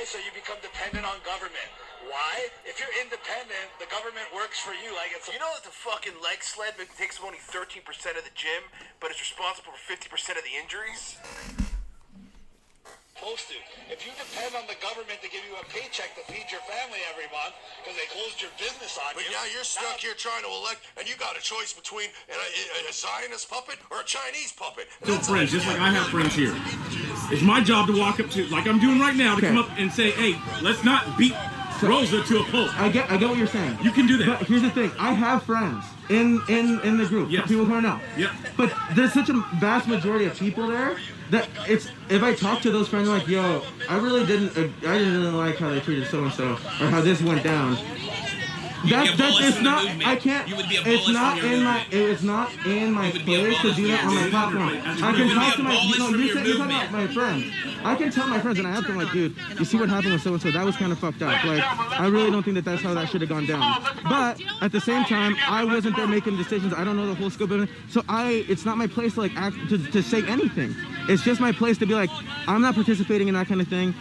Why? So you become dependent on government. Why? If you're independent, the government works for you. Like it's. You know that the fucking leg sled takes only 13% of the gym, but is responsible for 50% of the injuries? Supposed to. If you depend on the government to give you a paycheck to feed your family every month because they closed your business on you. But now you're stuck here trying to elect, and you got a choice between a Zionist puppet or a Chinese puppet. Still friends, just like I have friends here. It's my job to walk up to, like I'm doing right now, to come up and say, hey, let's not beat Rosa to a pulp. I get what you're saying. You can do that. But here's the thing. I have friends in the group. Yes. People who are now. Yeah. But there's such a vast majority of people there that it's, if I talk to those friends, like, yo, I didn't really like how they treated so-and-so or how this went down. It's not, I can't, it's not in my place to do that on my platform. I can talk to my, you're talking about my friends. I can tell my friends, and I have them like, dude, you see what happened with so-and-so, that was kind of fucked up. Like, I really don't think that's how that should have gone down. But at the same time, I wasn't there making decisions. I don't know the whole scope of it. So it's not my place to like to say anything. It's just my place to be like, I'm not participating in that kind of thing.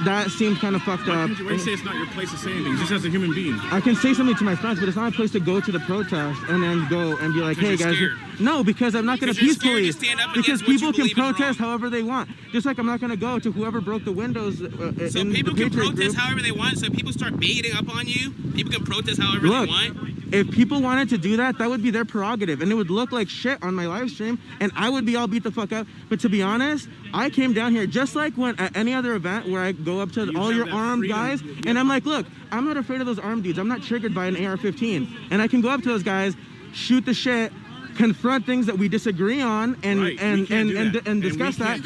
That seemed kind of fucked up. Why you say it's not your place to say anything, just as a human being? I can say something to my friends, but it's not my place to go to the protest and then go and be like, hey guys, no, because I'm not going to peacefully, because people can protest however they want. Just like I'm not going to go to whoever broke the windows. So people can protest however they want, so people start beating up on you, people can protest however they want. If people wanted to do that, that would be their prerogative, and it would look like shit on my live stream, and I would be all beat the fuck up. But to be honest, I came down here just like when at any other event where I go up to all your armed guys, and I'm like, look, I'm not afraid of those armed dudes. I'm not triggered by an AR-15, and I can go up to those guys, shoot the shit, confront things that we disagree on, and discuss that.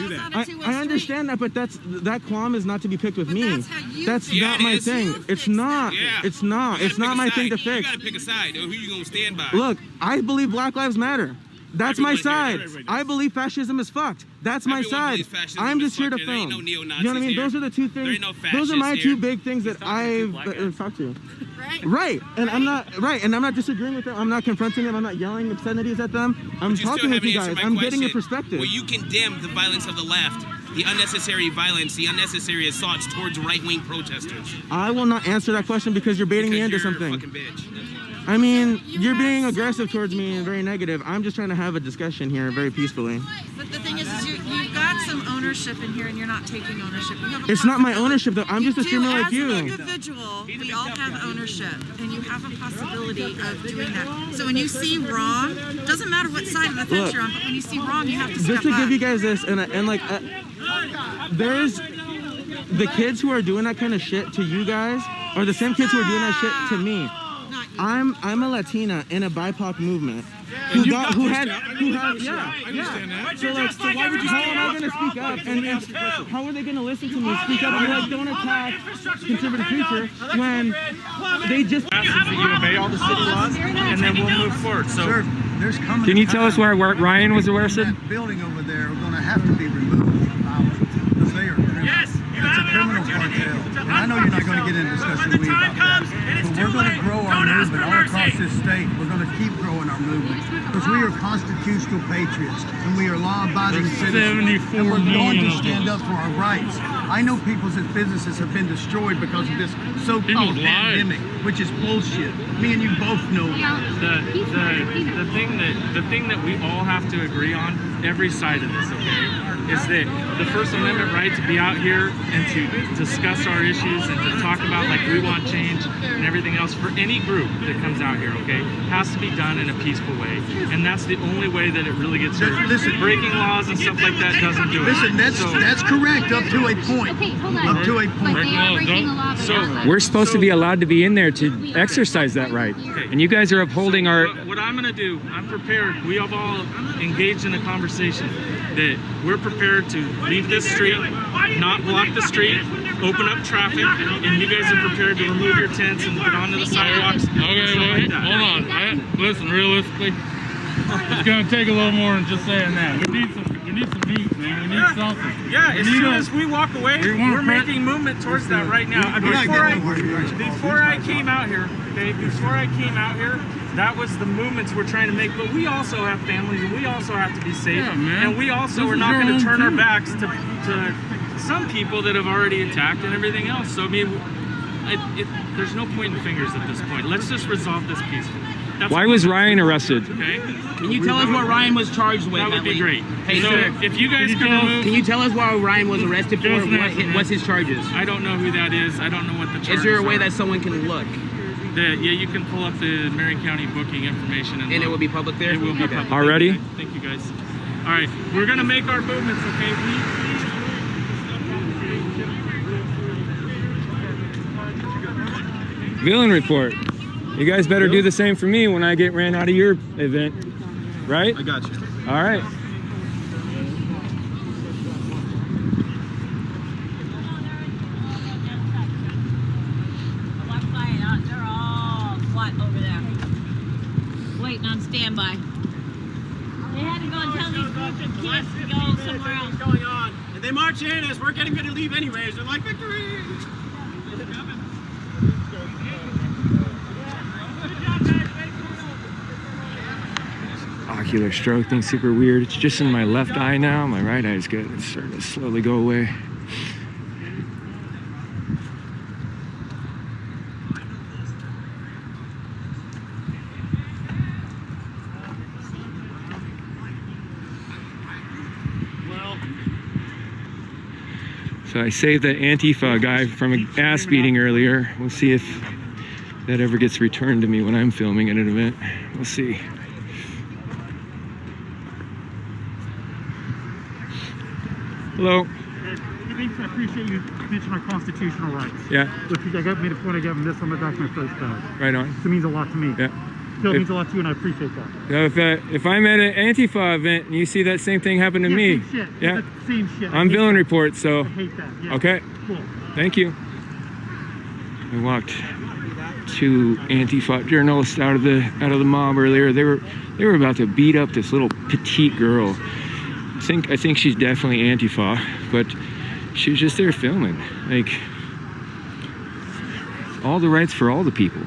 I understand that, but that qualm is not to be picked with me. That's not my thing. It's not. It's not. It's not my thing to fix. You gotta pick a side. Who you gonna stand by? Look, I believe Black Lives Matter. That's my side. I believe fascism is fucked. That's my side. I'm just here to film. You know what I mean? Those are the two things. Those are my two big things that I've talked to. Right. And I'm not disagreeing with them. I'm not confronting them. I'm not yelling obscenities at them. I'm talking with you guys. I'm getting your perspective. Well, you condemn the violence of the left, the unnecessary violence, the unnecessary assaults towards right-wing protesters. I will not answer that question because you're baiting me into something. A fucking bitch. I mean, you're being aggressive towards me and very negative. I'm just trying to have a discussion here very peacefully. But the thing is you've got some ownership in here and you're not taking ownership. It's not my ownership though. I'm just a streamer like you. As an individual, we all have ownership and you have a possibility of doing that. So when you see wrong, doesn't matter what side of the fence you're on, but when you see wrong, you have to step back. Just to give you guys this, there's the kids who are doing that kind of shit to you guys are the same kids who are doing that shit to me. I'm a Latina in a BIPOC movement So why would you? How am I going to speak up? And how are they going to listen to me speak up and be like, don't attack conservative future when they just ask that you obey all the city laws, and then we'll move forward. So, sir, there's coming. Can you tell us where Ryan was arrested? That building over there are going to have to be removed because they are. Yes. It's a criminal cartel. And I know you're not going to get into discussion with me about that. But we're going to grow our movement all across this state. We're going to keep growing our movement because we are constitutional patriots and we are law-abiding citizens. And we're going to stand up for our rights. I know people's businesses have been destroyed because of this so-called pandemic, which is bullshit. Me and you both know that. The thing that we all have to agree on, every side of this, okay, is that the First Amendment right to be out here and to discuss our issues and to talk about like we want change and everything else for any group that comes out here, okay, has to be done in a peaceful way. And that's the only way that it really gets hurt. Listen, breaking laws and stuff like that doesn't do it. Listen, that's correct up to a point. Up to a point. We're supposed to be allowed to be in there to exercise that right. Okay. And you guys are upholding our... What I'm going to do, I'm prepared. We have all engaged in a conversation that we're prepared to leave this street, not block the street, open up traffic, and you guys are prepared to remove your tents and get onto the sidewalks. Okay, wait, hold on. Listen, realistically, it's going to take a little more than just saying that. We need some meat, man. We need something. Yeah, as soon as we walk away, we're making movement towards that right now. Before I came out here, that was the movements we're trying to make, but we also have families and we also have to be safe, and we also are not going to turn our backs to some people that have already attacked and everything else. So I mean, there's no pointing fingers at this point. Let's just resolve this peacefully. Why was Ryan arrested? Okay. Can you tell us what Ryan was charged with? That would be great. Hey, so sir, if you guys could remove... Can you tell us why Ryan was arrested for? What's his charges? I don't know who that is. I don't know what the charges are. Is there a way that someone can look? Yeah, you can pull up the Marion County booking information. And it will be public there? It will be public. Already? Thank you, guys. All right, we're going to make our movements, okay? Villain report. You guys better do the same for me when I get ran out of your event, right? I got you. All right. They're all flat over there, waiting on standby. They had to go and tell these groups of kids to go somewhere else. Going on, and they march in as we're getting ready to leave anyways. They're like, victory! Ocular stroke thing's super weird. It's just in my left eye now. My right eye's good. It's starting to slowly go away. So I saved that Antifa guy from an ass beating earlier. We'll see if that ever gets returned to me when I'm filming at an event. We'll see. Hello. I appreciate you mentioning our constitutional rights. Yeah. Which I got made a point of giving this on my back my first time. Right on. So it means a lot to me. Yeah. Still means a lot to you, and I appreciate that. If I'm at an Antifa event and you see that same thing happen to me, same shit. yeah, It's the same shit. I'm villain report, so. I hate that. Yeah. Okay. Cool. Thank you. I walked two Antifa journalists out of the mob earlier. They were about to beat up this little petite girl. I think she's definitely Antifa, but she was just there filming. Like, all the rights for all the people.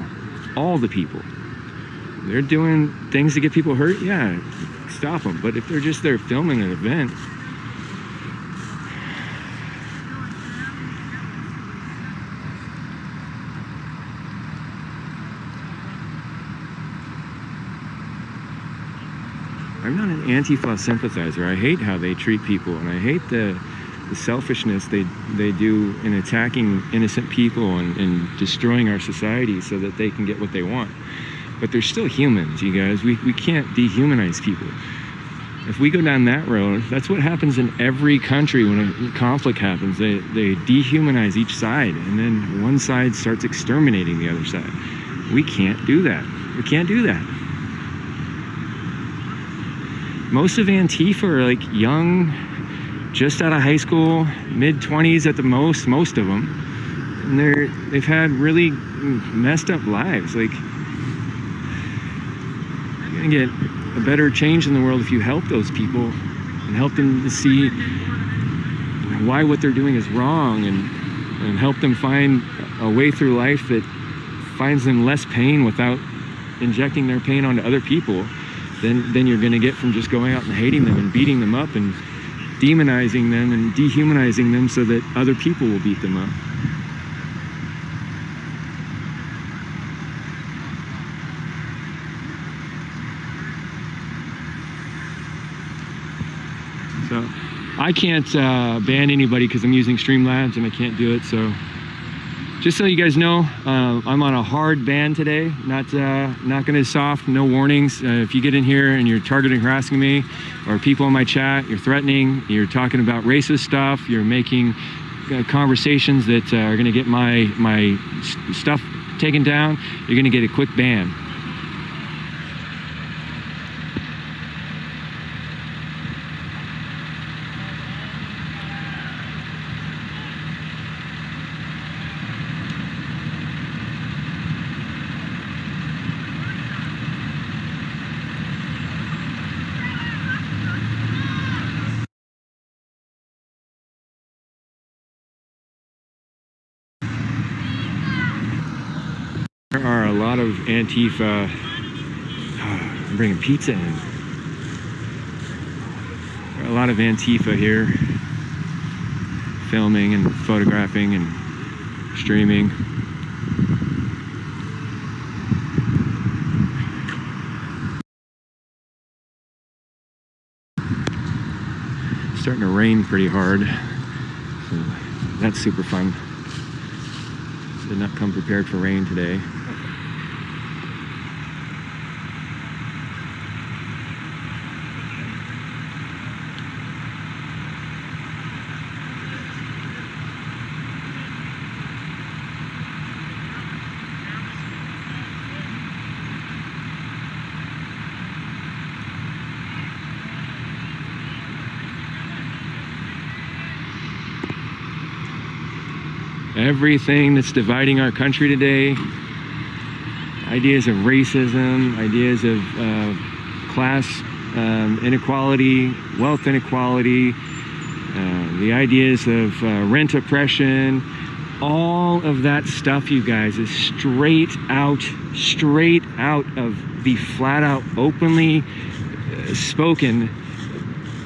All the people. They're doing things to get people hurt, yeah, stop them. But if they're just there filming an event, I'm not an Antifa sympathizer. I hate how they treat people, and I hate the selfishness they do in attacking innocent people and destroying our society so that they can get what they want. But they're still humans, you guys. We can't dehumanize people. If we go down that road, that's what happens in every country when a conflict happens. They dehumanize each side, and then one side starts exterminating the other side. We can't do that. We can't do that. Most of Antifa are like young, just out of high school, mid-20s at the most of them. And they've had really messed up lives. Like, you're gonna get a better change in the world if you help those people and help them to see why what they're doing is wrong, and help them find a way through life that finds them less pain without injecting their pain onto other people. Then you're going to get from just going out and hating them and beating them up and demonizing them and dehumanizing them so that other people will beat them up. So I can't ban anybody because I'm using Streamlabs and I can't do it. So just so you guys know, I'm on a hard ban today. Not gonna soft, no warnings. If you get in here and you're targeting, harassing me, or people in my chat, you're threatening, you're talking about racist stuff, you're making conversations that are gonna get my stuff taken down, you're gonna get a quick ban. There are a lot of Antifa. I'm bringing pizza in. There are a lot of Antifa here filming and photographing and streaming. Starting to rain pretty hard, so that's super fun. Did not come prepared for rain today. Everything that's dividing our country today, ideas of racism, ideas of class inequality, wealth inequality, the ideas of rent oppression, all of that stuff, you guys, is straight out of the flat out openly spoken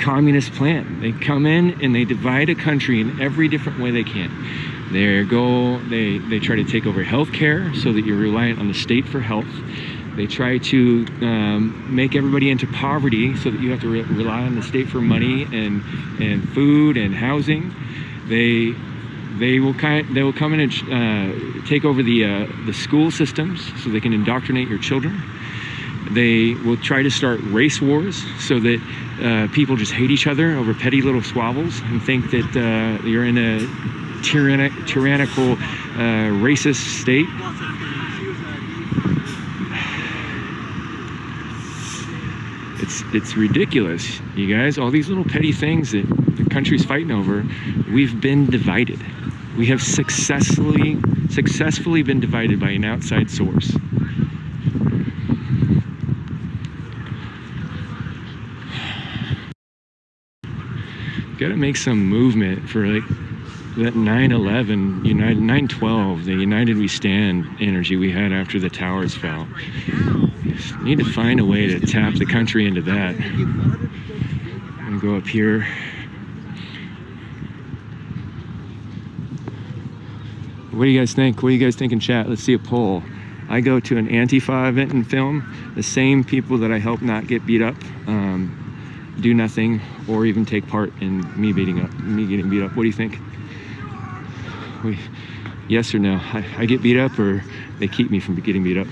communist plan. They come in and they divide a country in every different way they can. They try to take over healthcare so that you're reliant on the state for health. They try to make everybody into poverty so that you have to rely on the state for money and food and housing. They will come in and take over the school systems so they can indoctrinate your children. They will try to start race wars so that people just hate each other over petty little squabbles and think that you're in a tyrannical, racist state. It's ridiculous, you guys. All these little petty things that the country's fighting over, we've been divided. We have successfully been divided by an outside source. Got to make some movement for like that 9/11, 9/12, the United We Stand energy we had after the towers fell. Need to find a way to tap the country into that. I'm gonna go up here. What do you guys think? What do you guys think in chat? Let's see a poll. I go to an Antifa event and film. The same people that I help not get beat up do nothing or even take part in me getting beat up. What do you think? Yes or no? I get beat up, or they keep me from getting beat up?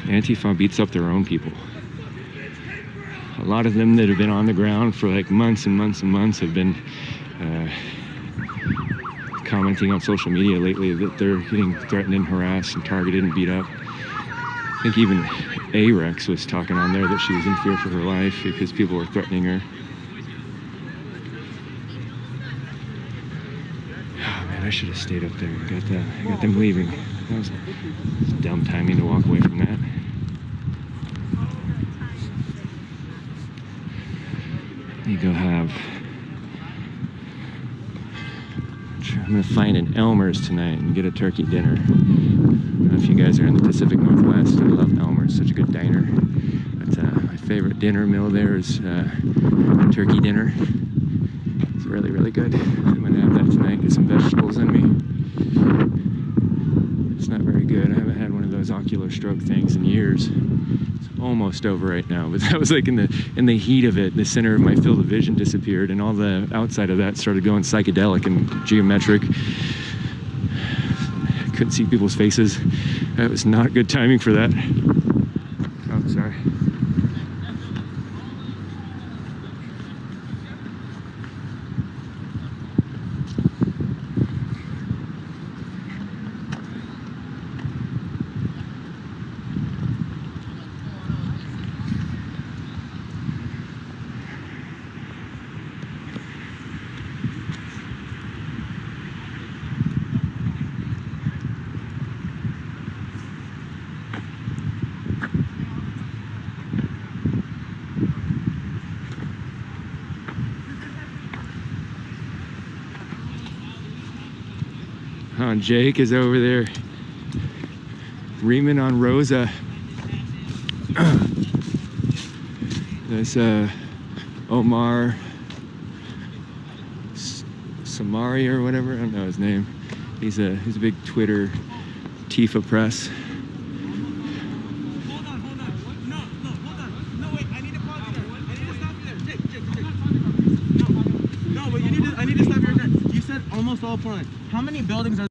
Antifa beats up their own people. A lot of them that have been on the ground for like months and months and months have been commenting on social media lately that they're getting threatened and harassed and targeted and beat up. I think even A-Rex was talking on there that she was in fear for her life because people were threatening her. Oh man, I should have stayed up there and got them leaving. That was dumb timing to walk away from that. You go have. I'm gonna find an Elmer's tonight and get a turkey dinner. I don't know if you guys are in the Pacific Northwest. I love Elmer's, such a good diner. But my favorite dinner meal there is a turkey dinner. It's really, really good. I'm gonna have that tonight. Get some vegetables in me. It's not very good. I haven't had one of those ocular stroke things in years. It's almost over right now, but that was like in the heat of it. The center of my field of vision disappeared, and all the outside of that started going psychedelic and geometric. Couldn't see people's faces. That was not good timing for that. Oh, sorry. Jake is over there reaming on Rosa. That's Omar Samari or whatever. I don't know his name. He's a big Twitter Antifa press. I need to stop you right there. You said almost all Portland. How many buildings are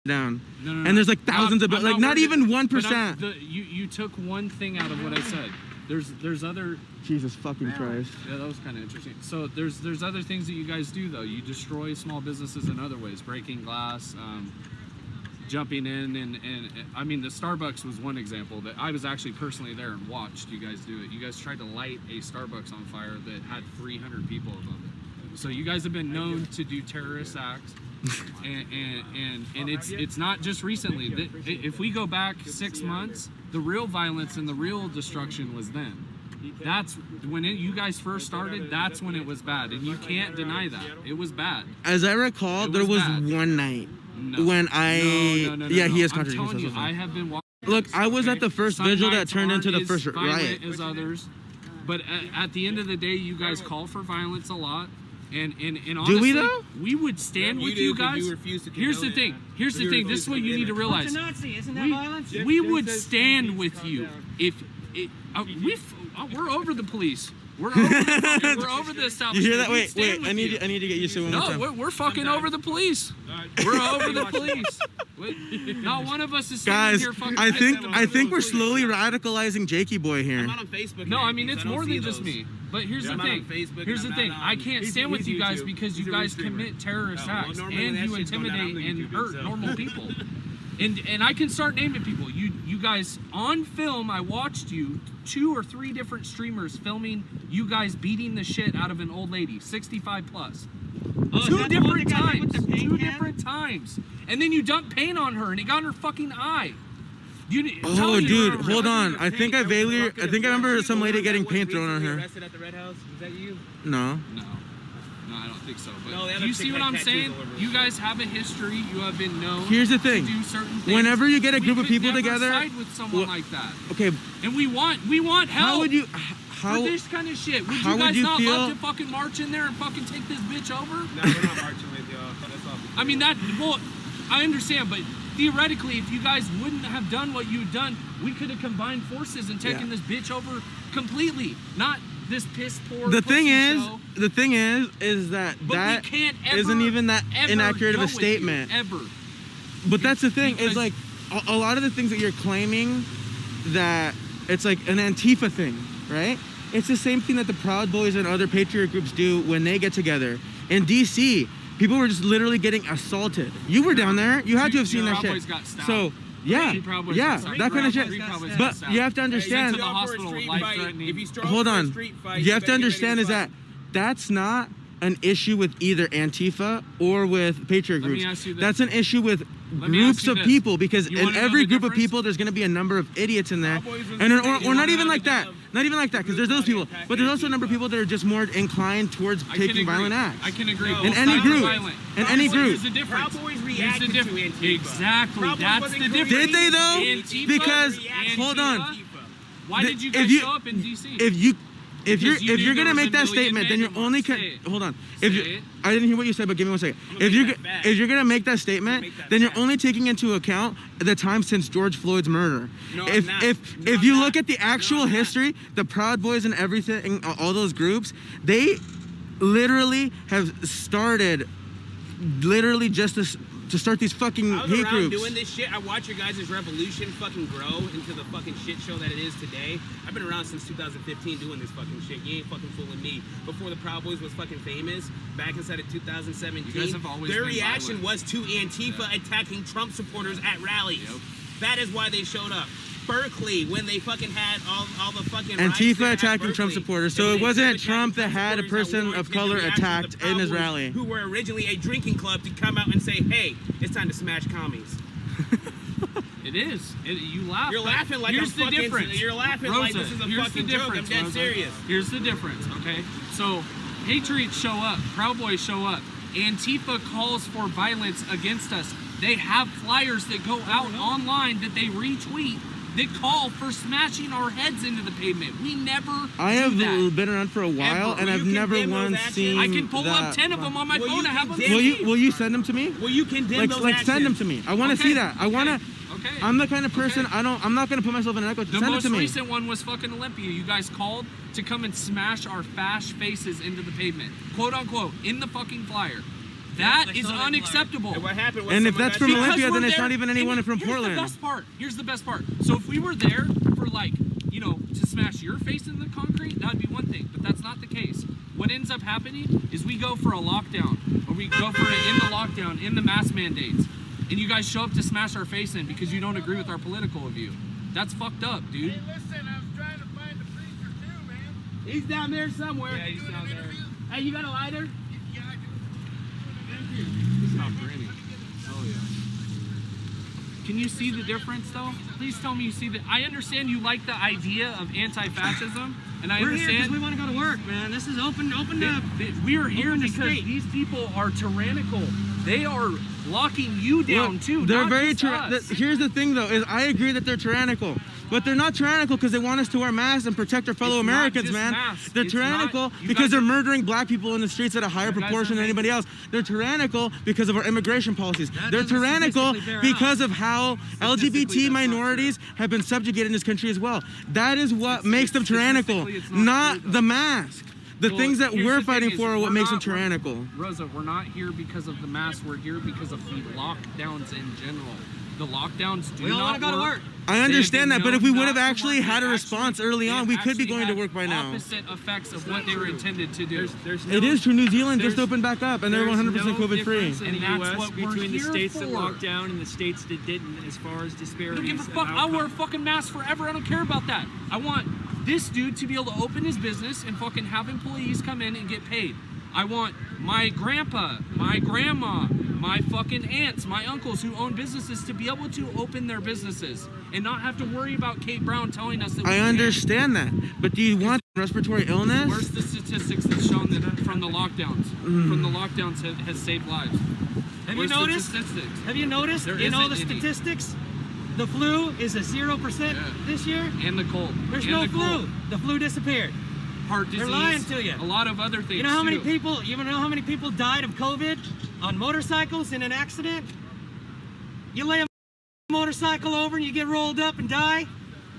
down? No. And there's like thousands of buildings, like not even 1%. You took one thing out of what I said. There's other. Jesus fucking Christ. Yeah, that was kind of interesting. So there's other things that you guys do though. You destroy small businesses in other ways, breaking glass, jumping in, and I mean the Starbucks was one example that I was actually personally there and watched you guys do it. You guys tried to light a Starbucks on fire that had 300 people above it. So you guys have been known to do terrorist acts. And it's not just recently. If we go back 6 months, the real violence and the real destruction was then. That's when you guys first started. That's when it was bad, and you can't deny that it was bad. As I recall, there was one night when yeah, he is contradicting himself. I have been. Look, I was at the first vigil that turned into the first riot. As others, but at the end of the day, you guys call for violence a lot. And honestly, do we though? We would stand with you guys. Here's the thing. This is what you need to realize. Isn't that violence? We would stand with you if we're over the police. We're over the establishment. You hear that? Wait. I need to get used to it. No, we're fucking over the police. We're over the police. Not one of us is guys. Here fucking I think we're slowly radicalizing Jakey Boy here. I'm not on Facebook. No, I mean it's more than just me. But here's the thing. Here's the thing. I can't stand with you guys because you guys commit terrorist acts and you intimidate and hurt normal people. And I can start naming people. You guys on film. I watched you 2 or 3 different streamers filming you guys beating the shit out of an old lady, 65 plus. 2 different times. 2 different times. And then you dumped paint on her and it got in her fucking eye. Dude, hold on. I think I remember some lady getting paint thrown on her. Arrested at the Red House? Was that you? No. I don't think so. But do you see what I'm saying? You guys have a history. You have been known. Here's the thing. To do certain things. Whenever you get a group of people together, side with someone like that. Okay. And we want help. How would you? For this kind of shit. Would you guys not love to fucking march in there and fucking take this bitch over? No, we're not marching with y'all. That's all. I mean I understand, but theoretically, if you guys wouldn't have done what you've done, we could have combined forces and taken this bitch over completely. Not this piss poor. The thing is that isn't even that inaccurate of a statement. Ever. But that's the thing, is like a lot of the things that you're claiming that it's like an Antifa thing, right? It's the same thing that the Proud Boys and other patriot groups do when they get together. In DC, people were just literally getting assaulted. You were down there. You had to have seen that shit. So yeah, that kind of shit. But you have to understand. Hold on. You have to understand is that that's not an issue with either Antifa or with patriot groups. That's an issue with groups of people, because in every group of people there's going to be a number of idiots in there, and or not even like that, because there's those people, but there's also a number of people that are just more inclined towards taking violent acts. I can agree. In any group. In any group. Here's the difference. Cowboys reacted to Antifa. Exactly. That's the difference. Did they though? Because hold on. Why did you guys show up in DC? If you're gonna make that statement, then you're only hold on. I didn't hear what you said, but give me 1 second. If you're gonna make that statement, then you're only taking into account the time since George Floyd's murder. If you look at the actual history, the Proud Boys and everything, all those groups, they literally have started just to start these fucking hate groups. Doing this shit, I watch your guys' revolution fucking grow into the fucking shit show that it is today. I've been around since 2015 doing this fucking shit. You ain't fucking fooling me. Before the Proud Boys was fucking famous, back inside of 2017, you guys have always their been reaction violent. was to Antifa attacking Trump supporters at rallies. Yep. That is why they showed up. Berkeley, when they fucking had all the fucking Antifa attacking Trump supporters. So it wasn't Trump that had a person of color attacked in his rally. Who were originally a drinking club to come out and say, hey, it's time to smash commies. It is. You laugh. You're laughing like here's I'm the fucking. difference. You're laughing Rosa, like this is a here's fucking the joke. I'm difference, dead Rosa. serious. Here's the difference, okay? So, Patriots show up, Proud Boys show up. Antifa calls for violence against us. They have flyers that go out online that they retweet that call for smashing our heads into the pavement. We never I have been around for a while, and I've never once seen I can pull that. up 10 of them on my phone and have them. Will you send them to me? Will you condemn those like actions? send them to me. I want to see that. I want to. Okay. I'm the kind of person I'm not gonna put myself in an echo. The Send it most to me. recent one was fucking Olympia. You guys called to come and smash our fash faces into the pavement, quote unquote, in the fucking flyer. That is unacceptable. And what happened was And if that's from Because Olympia, we're then it's there, not even anyone and from Portland. Here's the best part. Here's the best part. So if we were there for like, you know, to smash your face in the concrete, that'd be one thing. But that's not the case. What ends up happening is we go for a lockdown, or we go for it in the lockdown, in the mask mandates, and you guys show up to smash our face in because you don't agree with our political view. That's fucked up, dude. Hey, listen, I was trying to find the preacher too, man. He's down there somewhere. Yeah, he's down there. Hey, you got a lighter? Yeah, I do. Stop grinning. Oh yeah. Can you see the difference though? Please tell me you see that. I understand you like the idea of anti-fascism, and I We're here because understand. we want to go to work, man. This is open up. We are here Open the because state. these people are tyrannical. They are locking you down Look, too. They're not very. just us. Here's the thing, though, is I agree that they're tyrannical, but they're not tyrannical because they want us to wear masks and protect our fellow It's not Americans, just man. masks. They're It's tyrannical not- you because guys they're are- murdering black people in the streets at a higher You guys proportion are than anybody else. They're tyrannical because of our immigration policies. They're doesn't tyrannical statistically bear because of how LGBT that's not minorities have been subjugated in this country as well. That is what makes them tyrannical, statistically, it's not true, not the mask. The Well, things that here's we're the thing fighting is for are what we're makes them not- tyrannical. Rosa, we're not here because of the mask. We're here because of the lockdowns in general. The lockdowns do We all not wanna go to work. I understand that, but if we would have actually had a response early on, we could be going to work by now. Opposite effects of what they were intended to do. It is true. New Zealand just there's- opened back up, and they're 100% COVID free. In And the that's U.S. what we're between the here states that for. locked down and the states that didn't, as far as I disparities. don't give a of fuck. I'll wear a outcome. fucking mask forever. I don't care about that. I want this dude to be able to open his business and fucking have employees come in and get paid. I want my grandpa, my grandma, my fucking aunts, my uncles who own businesses to be able to open their businesses and not have to worry about Kate Brown telling us that we I can't. understand that, but do you want respiratory illness? Where's the statistics that's shown that from the lockdowns? From the lockdowns has saved lives. Have Where's you noticed? The statistics? Have you noticed There in all the isn't any. statistics, the flu is a 0% this year? And the cold. There's And no the flu. cold. The flu disappeared. Heart disease. They're lying to you. A lot of other things. You know how many too. people? You know how many people died of COVID on motorcycles in an accident? You lay a motorcycle over and you get rolled up and die.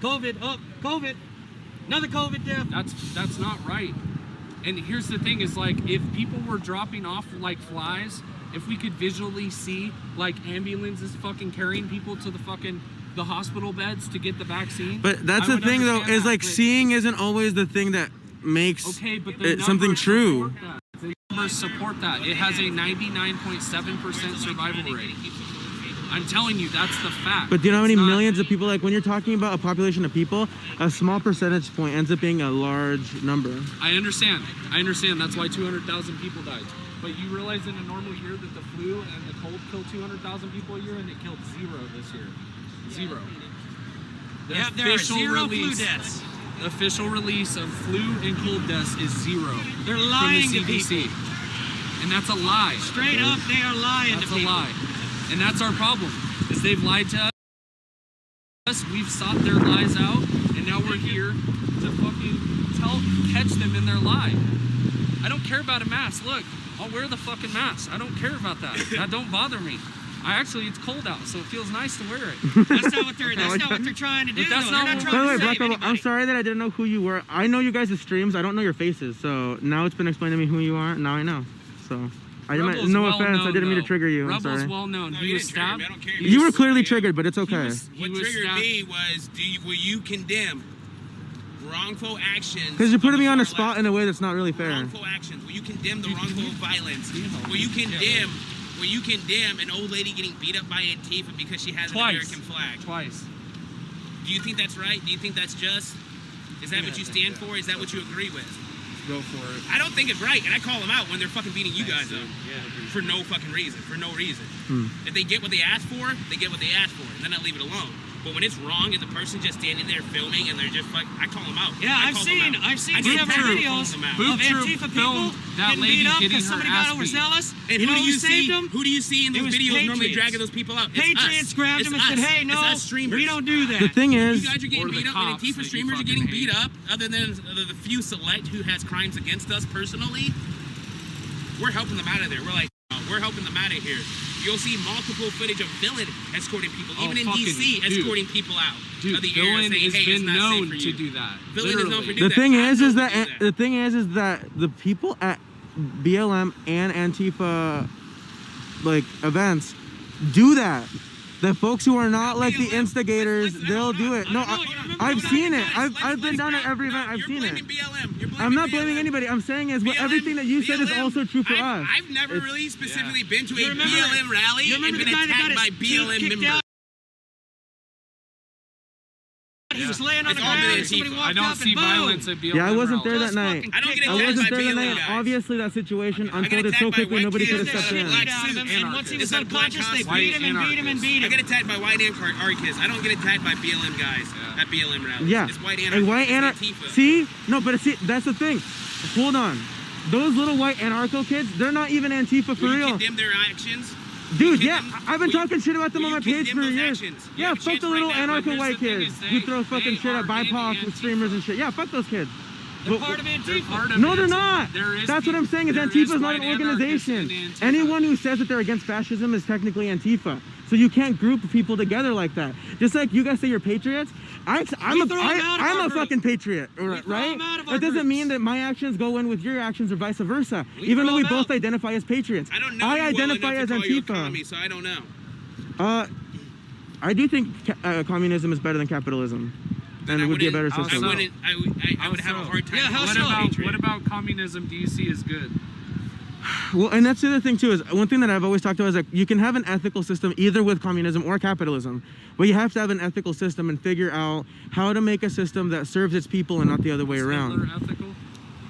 COVID. Oh, COVID. Another COVID death. That's not right. And here's the thing: is like if people were dropping off like flies, if we could visually see like ambulances fucking carrying people to the hospital beds to get the vaccine. But that's I the would thing, though, understand is that, like but- seeing isn't always the thing that makes Okay, but the it something numbers true. support that. The numbers support that. It has a 99.7% survival rate. I'm telling you, that's the fact. But do you know how many It's not- millions of people, like when you're talking about a population of people, a small percentage point ends up being a large number. I understand. That's why 200,000 people died. But you realize in a normal year that the flu and the cold kill 200,000 people a year, and it killed 0 this year. 0. The Yeah, there are official 0 release- flu deaths. The official release of flu and cold deaths is 0. They're lying from to the CDC. people. And that's a lie. Straight up, they are lying That's to a people. lie. And that's our problem, is they've lied to us. We've sought their lies out, and now we're here to fucking catch them in their lie. I don't care about a mask. Look, I'll wear the fucking mask. I don't care about that. That don't bother me. It's cold out, so it feels nice to wear it. That's not what they're trying to do. But that's though. not They're what not By the trying way, to Black save Rebel, I'm anybody. sorry that I didn't know who you were. I know you guys' streams. I don't know your faces. So now it's been explained to me who you are. Now I know. So Rebel's no well offense. I known, didn't mean to though. trigger you. I'm Rebel's sorry. well known. No, He you was didn't trigger stabbed. me. I don't care. You were clearly triggered, but it's okay. What triggered me was, will you condemn wrongful actions? Because you're putting me on the a spot in a way that's not really fair. Wrongful actions. Will you condemn the wrongful violence? Will you condemn? Will you condemn an old lady getting beat up by Antifa because she has an American flag? Twice. Do you think that's right? Do you think that's just? Is that what you stand for? Is that what you agree with? Go for it. I don't think it's right, and I call them out when they're fucking beating you guys up for no fucking reason. For no reason. If they get what they asked for, they get what they asked for, and then I leave it alone. But when it's wrong, and the person just standing there filming, and they're just like, I call them out. Yeah, I've seen several videos of Antifa people getting beat up because somebody got overzealous. And you know who who saved them? Who do you see in those videos normally dragging those people out? Patriots grabbed them and said, "Hey, no, we don't do that." The thing is, you guys are getting beat up, and Antifa streamers are getting beat up. Other than the few select who has crimes against us personally, we're helping them out of there. We're helping them out of here. You'll see multiple footage of Villain escorting people, even in DC, escorting people out of the area, saying, "Hey, it's not safe for you." To do that. Villain is known for doing the that. thing is that the people at BLM and Antifa like events do that. The folks who are not like the instigators, they'll do it. No, I've seen it. I've been down at every event. I've seen it. I'm not blaming anybody. I'm saying is what everything that you said is also true for us. I've never really specifically been to a BLM rally and been attacked by BLM members. He was laying on the ground and somebody walked up and boom. Yeah, I wasn't there that night. I don't get I attacked wasn't by there that BLM night. guys. Obviously, that situation I got unfolded so attacked by quickly white nobody could kids have stepped in. And once he was unconscious, they beat him and beat him and beat I him. get attacked by white anarchists. I don't get attacked by BLM guys at BLM rallies. Yeah, It's white and white anarchists. See, no, but see, that's the thing. Hold on, those little white anarcho kids, they're not even Antifa for Will you real. condemn their actions? Dude, yeah, I've been talking shit about them on my page for years. Yeah, fuck the little anarcho white kids who throw fucking shit at BIPOC with streamers and shit. Yeah, fuck those kids. They're part of Antifa. No, they're not. That's what I'm saying. Is Antifa is not an organization. Anyone who says that they're against fascism is technically Antifa. So you can't group people together like that. Just like you guys say you're patriots, I'm a fucking patriot, right? That doesn't mean that my actions go in with your actions or vice versa. Even though we both identify as patriots. I don't know. I identify as Antifa. So I don't know. I do think communism is better than capitalism. And it would be a better system. I would have a hard time. What about communism do you see as good? Well, and that's the other thing too, is one thing that I've always talked about is that you can have an ethical system either with communism or capitalism, but you have to have an ethical system and figure out how to make a system that serves its people and not the other way around. Hitler ethical?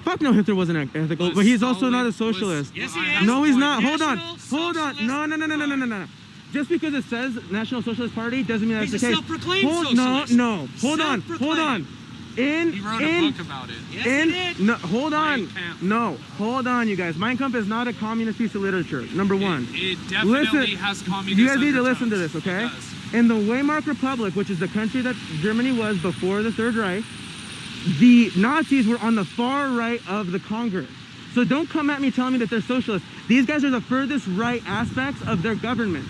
Fuck no, Hitler wasn't ethical, but he's also not a socialist. Yes, he is. No, he's not. Hold on. No. Just because it says National Socialist Party doesn't mean that's the case. He's a self-proclaimed socialist. No. Hold on. He wrote a book about it. Yes, he did. No, hold on, you guys. Mein Kampf is not a communist piece of literature. Number one. It definitely has communist. You guys need to listen to this, okay? In the Weimar Republic, which is the country that Germany was before the Third Reich, the Nazis were on the far right of the Congress. So don't come at me telling me that they're socialists. These guys are the furthest right aspects of their government.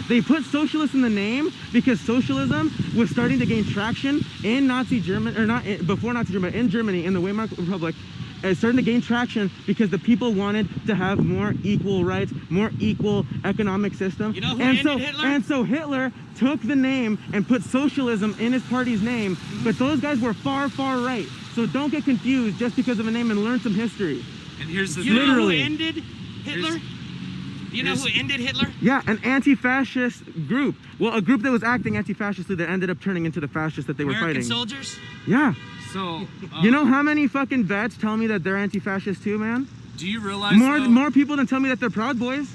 They put socialist in the name because socialism was starting to gain traction in Nazi Germany, or not before Nazi Germany, in Germany, in the Weimar Republic. It's starting to gain traction because the people wanted to have more equal rights, more equal economic system. You know who ended Hitler? And so Hitler took the name and put socialism in his party's name, but those guys were far, far right. So don't get confused just because of a name and learn some history. And here's the thing. You know who ended Hitler? You know who ended Hitler? Yeah, an anti-fascist group. Well, a group that was acting anti-fascistly that ended up turning into the fascists that they were fighting. American soldiers? Yeah. So, you know how many fucking vets tell me that they're anti-fascist too, man? Do you realize more people than tell me that they're Proud Boys?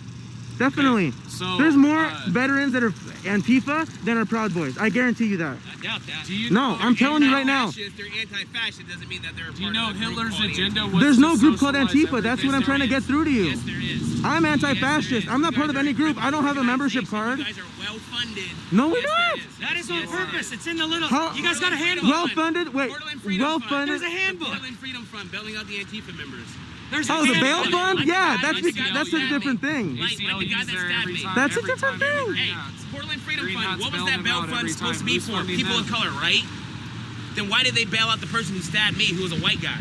Definitely. Okay, so there's more veterans that are Antifa than are Proud Boys. I guarantee you that. I doubt that. No, I'm telling you right now. If they're anti-fascist, doesn't mean that they're a part Do you know of the Hitler's group agenda was There's to no group called socialize Antifa. That's what I'm everything? trying to get through to you. Yes, there is. I'm anti-fascist. I'm not part of any group. I don't have a membership card. You guys are well-funded. No, we're not. That is on purpose. It's in the little. You guys got a handbook. Well-funded? Wait. Well-funded? There's a handbook. Portland Freedom Fund, bailing out the Antifa members. Oh, the bail fund? Yeah, that's a different thing. Like the guy that stabbed me. That's a different thing. Hey, Portland Freedom Fund, what was that bail fund supposed to be for? People of color, right? Then why did they bail out the person who stabbed me, who was a white guy?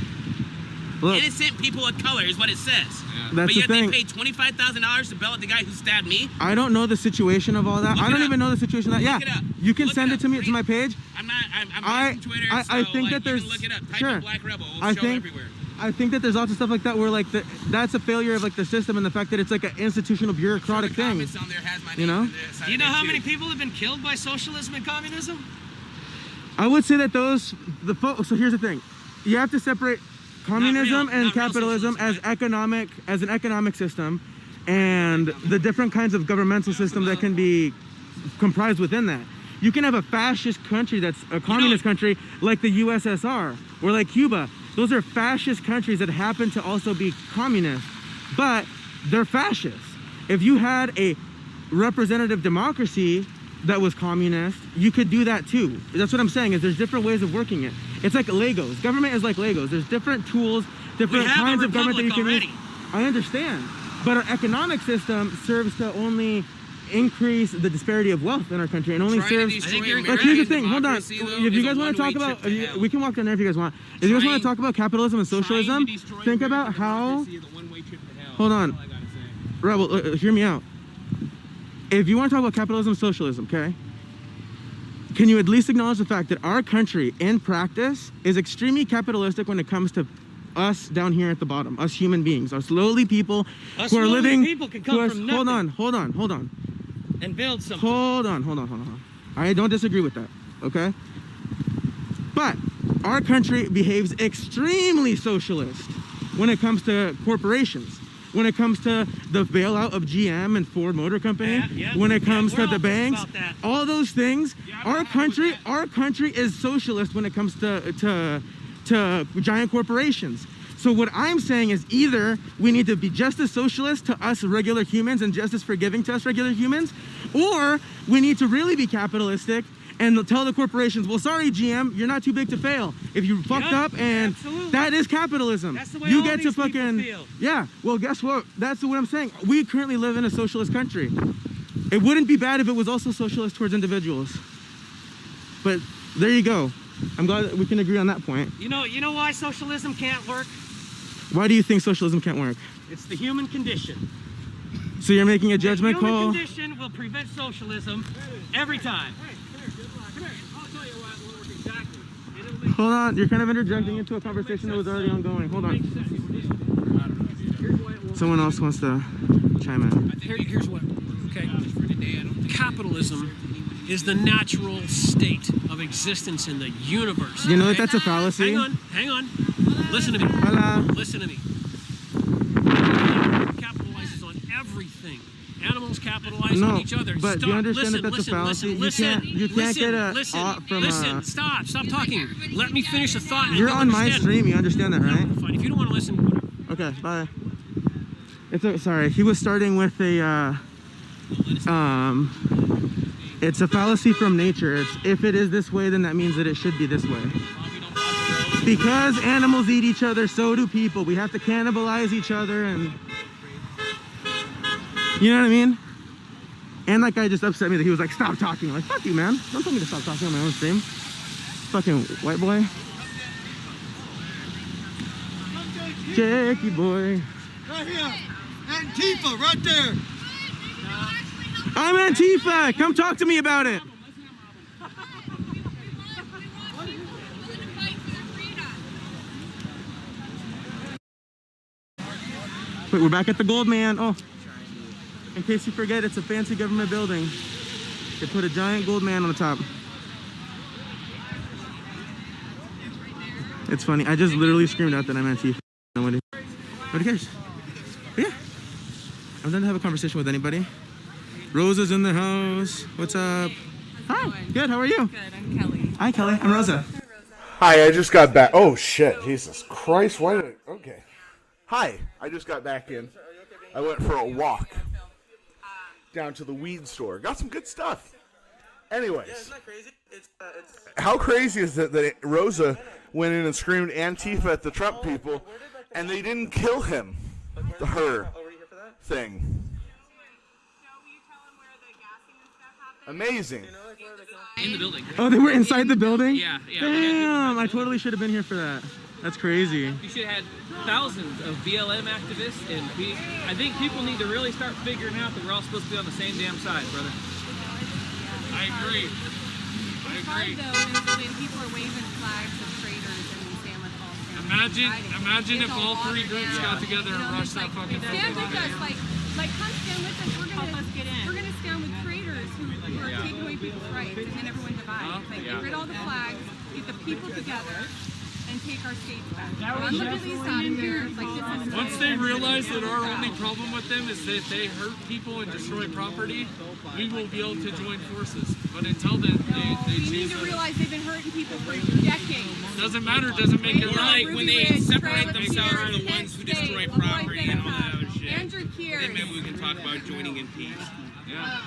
Look, innocent people of color is what it says. That's but yet the thing. they paid $25,000 to bail out the guy who stabbed me. I don't know the situation of all that. I don't even know the situation of that. Look it up. You can send it to me to my page. I'm on Twitter, I think that there's look it up. Type sure. in Black Rebel. It'll show everywhere. I think that there's lots of stuff like that where like that's a failure of like the system and the fact that it's like an institutional bureaucratic thing. You know? Do you know how many people have been killed by socialism and communism? I would say that so here's the thing. You have to separate communism Not and real capitalism as an economic system, and the different kinds of governmental systems that can be comprised within that. You can have a fascist country that's a communist country like the USSR or like Cuba. Those are fascist countries that happen to also be communist, but they're fascist. If you had a representative democracy that was communist, you could do that too. That's what I'm saying, is there's different ways of working it. It's like Legos. Government is like Legos. There's different tools, different kinds of government that you can use. I understand. But our economic system serves to only increase the disparity of wealth in our country and only serves. Like, here's the thing. Hold on. If you guys want to talk about, we can walk down there if you guys want. If you guys want to talk about capitalism and socialism, think about how. Hold on, Rebel. Hear me out. If you want to talk about capitalism and socialism, okay? Can you at least acknowledge the fact that our country, in practice, is extremely capitalistic when it comes to us down here at the bottom, us human beings, us lowly people who are living. People can come from nothing. Hold on. And build something. Hold on. I don't disagree with that, okay? But our country behaves extremely socialist when it comes to corporations, when it comes to the bailout of GM and Ford Motor Company, when it comes to the banks, all those things. Our country is socialist when it comes to giant corporations. So what I'm saying is either we need to be just as socialist to us regular humans and just as forgiving to us regular humans, or we need to really be capitalistic and tell the corporations, well, sorry, GM, you're not too big to fail. If you fucked up, and that is capitalism. That's the way you all get to these people fucking feel. Yeah. Well, guess what? That's what I'm saying. We currently live in a socialist country. It wouldn't be bad if it was also socialist towards individuals. But there you go. I'm glad that we can agree on that point. You know why socialism can't work? Why do you think socialism can't work? It's the human condition. So you're making a judgment the human call? condition will prevent socialism every time. Hold on, you're kind of interjecting into a conversation that was already ongoing. Hold on. Someone else wants to chime in. Here's what, okay. Capitalism is the natural state of existence in the universe. You know that that's a fallacy? Hang on. Listen to me. Hola. Listen to me. Capitalizes on everything. Animals capitalize on each other. But Stop. do you understand Listen, that that's a fallacy? You can't get a listen. Stop talking. Let me finish a thought. You're on my stream. You understand that, right? Fine. If you don't want to listen, whatever. Okay. Bye. Sorry. He was starting with a it's a fallacy from nature. It's if it is this way, then that means that it should be this way. Because animals eat each other, so do people. We have to cannibalize each other, and you know what I mean? And that guy just upset me that he was like, stop talking. I'm like, fuck you, man. Don't tell me to stop talking on my own stream. Fucking white boy. Jackie boy. Right here. Antifa, right there. I'm Antifa. Come talk to me about it. Wait, we're back at the Gold Man. Oh, in case you forget, it's a fancy government building. They put a giant gold man on the top. It's funny. I just literally screamed out that I'm Antifa. Nobody cares. But yeah, I'm done to have a conversation with anybody. Rosa's in the house. What's up? Hi. Good. How are you? Good. I'm Kelly. Hi, Kelly. I'm Rosa. Hi. I just got back. Oh shit! Jesus Christ! Why did I? Okay. Hi. I just got back in. I went for a walk down to the weed store. Got some good stuff. Anyways. Yeah, isn't that crazy? How crazy is it that Rosa went in and screamed Antifa at the Trump people, and they didn't kill him? Her thing. Amazing. In the building. Oh, they were inside the building? Yeah. Damn, I totally should have been here for that. That's crazy. You should have had thousands of BLM activists, and I think people need to really start figuring out that we're all supposed to be on the same damn side, brother. I agree. It's hard though when people are waving flags of traitors and we stand with all stand. Imagine if all three groups got together and rushed that fucking stand with us, like come stand with us. We're gonna stand with traitors who are taking away people's rights, and then everyone divides. Get rid of all the flags, get the people together, and take our states back. I'm really out of here. Like, this is Once they realize that our only problem with them is that they hurt people and destroy property, we will be able to join forces. But until then, they we need choose to us. realize they've been hurting people for decades. Doesn't matter, doesn't make it Or right. like when they separate themselves from the ones who destroy property and all that other shit. Andrew Keir. Then maybe we can talk about joining in peace. Yeah.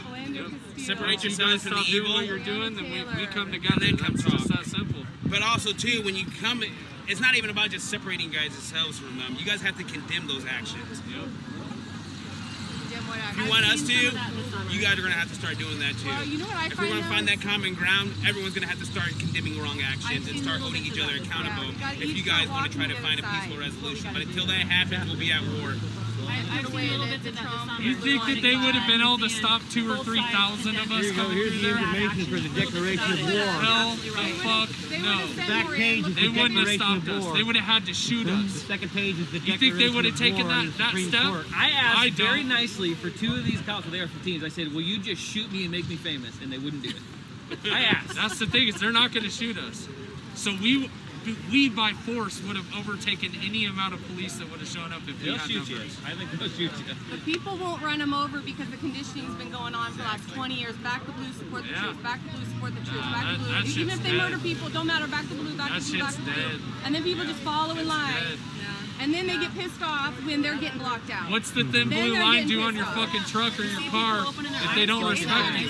Separate You yourselves guys from the stop doing evil. what you're doing, then we come together. And then come It's just talk. that simple. But also too, when you come, it's not even about just separating guys themselves from them. You guys have to condemn those actions. If you want us to, you guys are gonna have to start doing that too. Well, you know what I if we're gonna find find that common ground, everyone's gonna have to start condemning wrong actions and start holding each other accountable. If you guys want to try to find a peaceful resolution, but until that happens, we'll be at war. You think that they would have been able to stop 2,000 or 3,000 of us coming Here's through the there? information for the Declaration of War. Hell the fuck no. Back page is They the wouldn't have Declaration stopped of us. War. They would have had to shoot The us. second page is the You Declaration think they would have of taken War on that the Supreme step? Court. I asked I don't. very nicely for two of these cops with AR-15s. I said, will you just shoot me and make me famous? And they wouldn't do it. I asked. That's the thing, is they're not going to shoot us. So we by force would have overtaken any amount of police that would have shown up if we They'll had shoot you. numbers. I think they'll shoot you. The people won't run them over because the conditioning's been going on for the last 20 years. Back the blue, support the troops. Back the blue, support the troops. Back the blue. that Even shit's if they dead. murder people, don't matter. Back the blue, back That the blue, back shit's the blue. dead. And then people just follow in line. dead. And then they get pissed off when they're getting blocked out. What's the thin Then blue they're line getting do on pissed your off. fucking truck or your car if they don't respect you?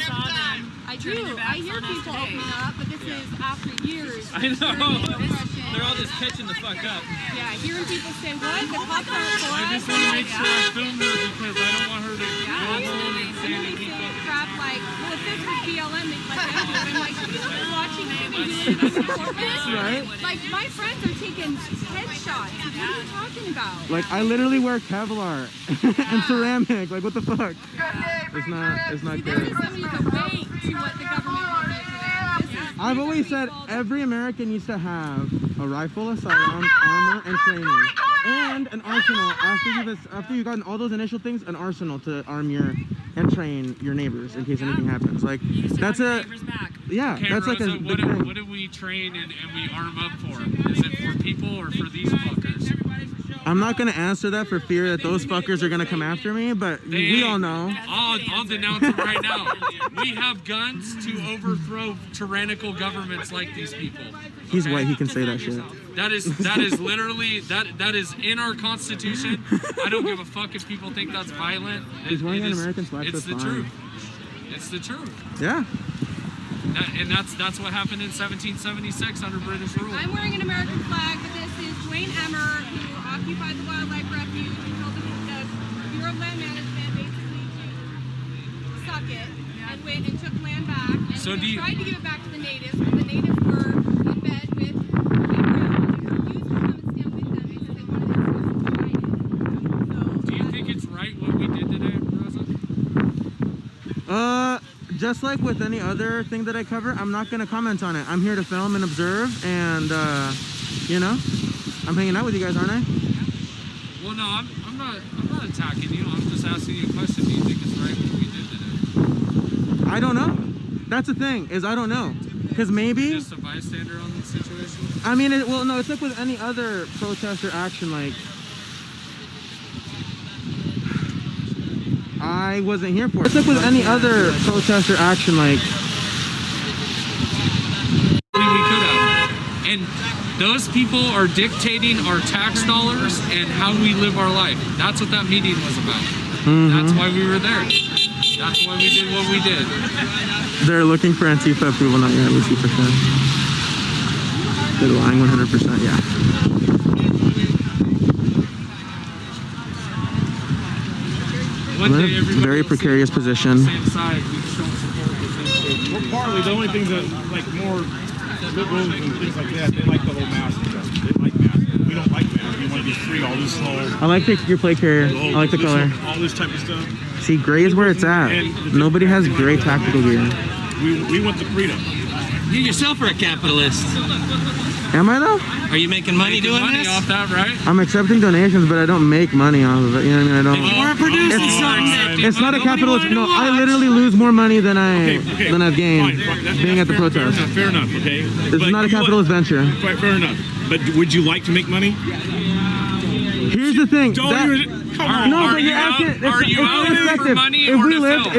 I do. I hear people opening up, but this is after years. I know. Oppression. They're all just catching the fuck up. Yeah, hearing people say, what? The cops aren't for us? I just want to make sure I film her because I don't want her to go home and say And then that they people. say crap like, well, if this was BLM, they'd let them do it. I'm like, people are watching this and doing this support this. Right. Like, my friends are taking headshots. What are you talking about? Like, I literally wear Kevlar and ceramic. Like, what the fuck? It's not This good. is somebody's awake to what the government will do to them. This is I've always said every American needs to have a rifle, a sidearm, armor, and training, and an arsenal. After you've gotten all those initial things, an arsenal to arm and train your neighbors in case anything happens. Like that's a yeah, Okay, that's like Rosa, a big thing. what do we train and we arm up for? Is it for people or for these fuckers? I'm not gonna answer that for fear that those fuckers are gonna come after me, but we all know. I'll denounce it right now. We have guns to overthrow tyrannical governments like these people. He's white, he can say that shit. That is literally that is in our Constitution. I don't give a fuck if people think that's violent. He's wearing an American flag, It's that's the fine. truth. It's the truth. Yeah. And that's what happened in 1776 under British rule. I'm wearing an American flag, but this is Dwayne Emmer, who occupied the wildlife refuge and told the Bureau of Land Management basically to suck it and went and took land back. And So he tried to give it back to the natives, but the natives were in bed with refused to come and stand with them because they wanted to Do you think it's right what we did today, Rosa? Just like with any other thing that I cover, I'm not gonna comment on it. I'm here to film and observe, and you know, I'm hanging out with you guys, aren't I? Well, no, I'm not attacking you. I'm just asking you a question. Do you think it's right what we did today? I don't know. That's the thing, is I don't know. Because maybe... Just a bystander on the situation? I mean, well, no, it's like with any other protest or action, like... I wasn't here for it. It's like with any other protest or action, like... We could have. And those people are dictating our tax dollars and how we live our life. That's what that meeting was about. That's why we were there. That's why we did what we did. They're looking for Antifa approval, not yet, we see for sure. They're lying 100%, yeah. We're in a very precarious position. Well, partly the only things that like more liberals and things like that, they like the whole mask stuff. They like masks. We don't like masks. We want to be free. All this whole. I like your plate carrier. I like the color. All this type of stuff. See, gray is where it's at. Nobody has gray tactical gear. We want the freedom. You yourself are a capitalist. Am I though? Are you making money doing this? Off that, right? I'm accepting donations, but I don't make money off of it. You know what I mean? I don't. If you weren't producing something, It's not a capitalist. No, I literally lose more money than I've gained being at the protest. Fair enough. Okay. This is not a capitalist venture. Fair enough. But would you like to make money? Here's the thing. Don't even. Come on. No, Are but you you're out- asking. are you out here for money if or we to lived, film?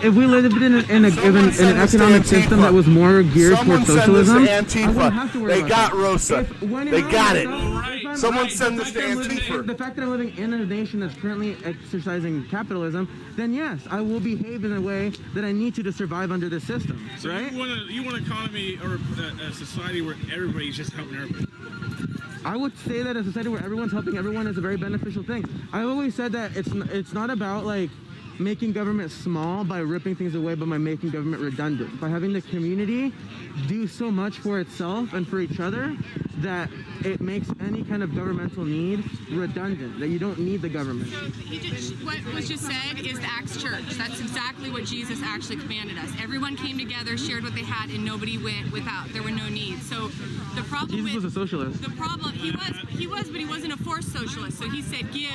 if we lived in an economic system that was more geared Someone towards send this to socialism, I wouldn't have Antifa. to worry They about got that. Rosa. When They I'm got living- it. if I'm- Someone right, send the this to fact that I'm living- Antifa. The fact that I'm living in a nation that's currently exercising capitalism, then yes, I will behave in a way that I need to survive under this system, So right? you want an economy or a society where everybody's just helping everybody. I would say that a society where everyone's helping everyone is a very beneficial thing. I've always said that it's not about like making government small by ripping things away, but by making government redundant. By having the community do so much for itself and for each other that it makes any kind of governmental need redundant, that you don't need the government. So what was just said is the Acts Church. That's exactly what Jesus actually commanded us. Everyone came together, shared what they had, and nobody went without. There were no needs. So the problem Jesus was a socialist. the problem he was, but he wasn't a forced socialist. So he said, give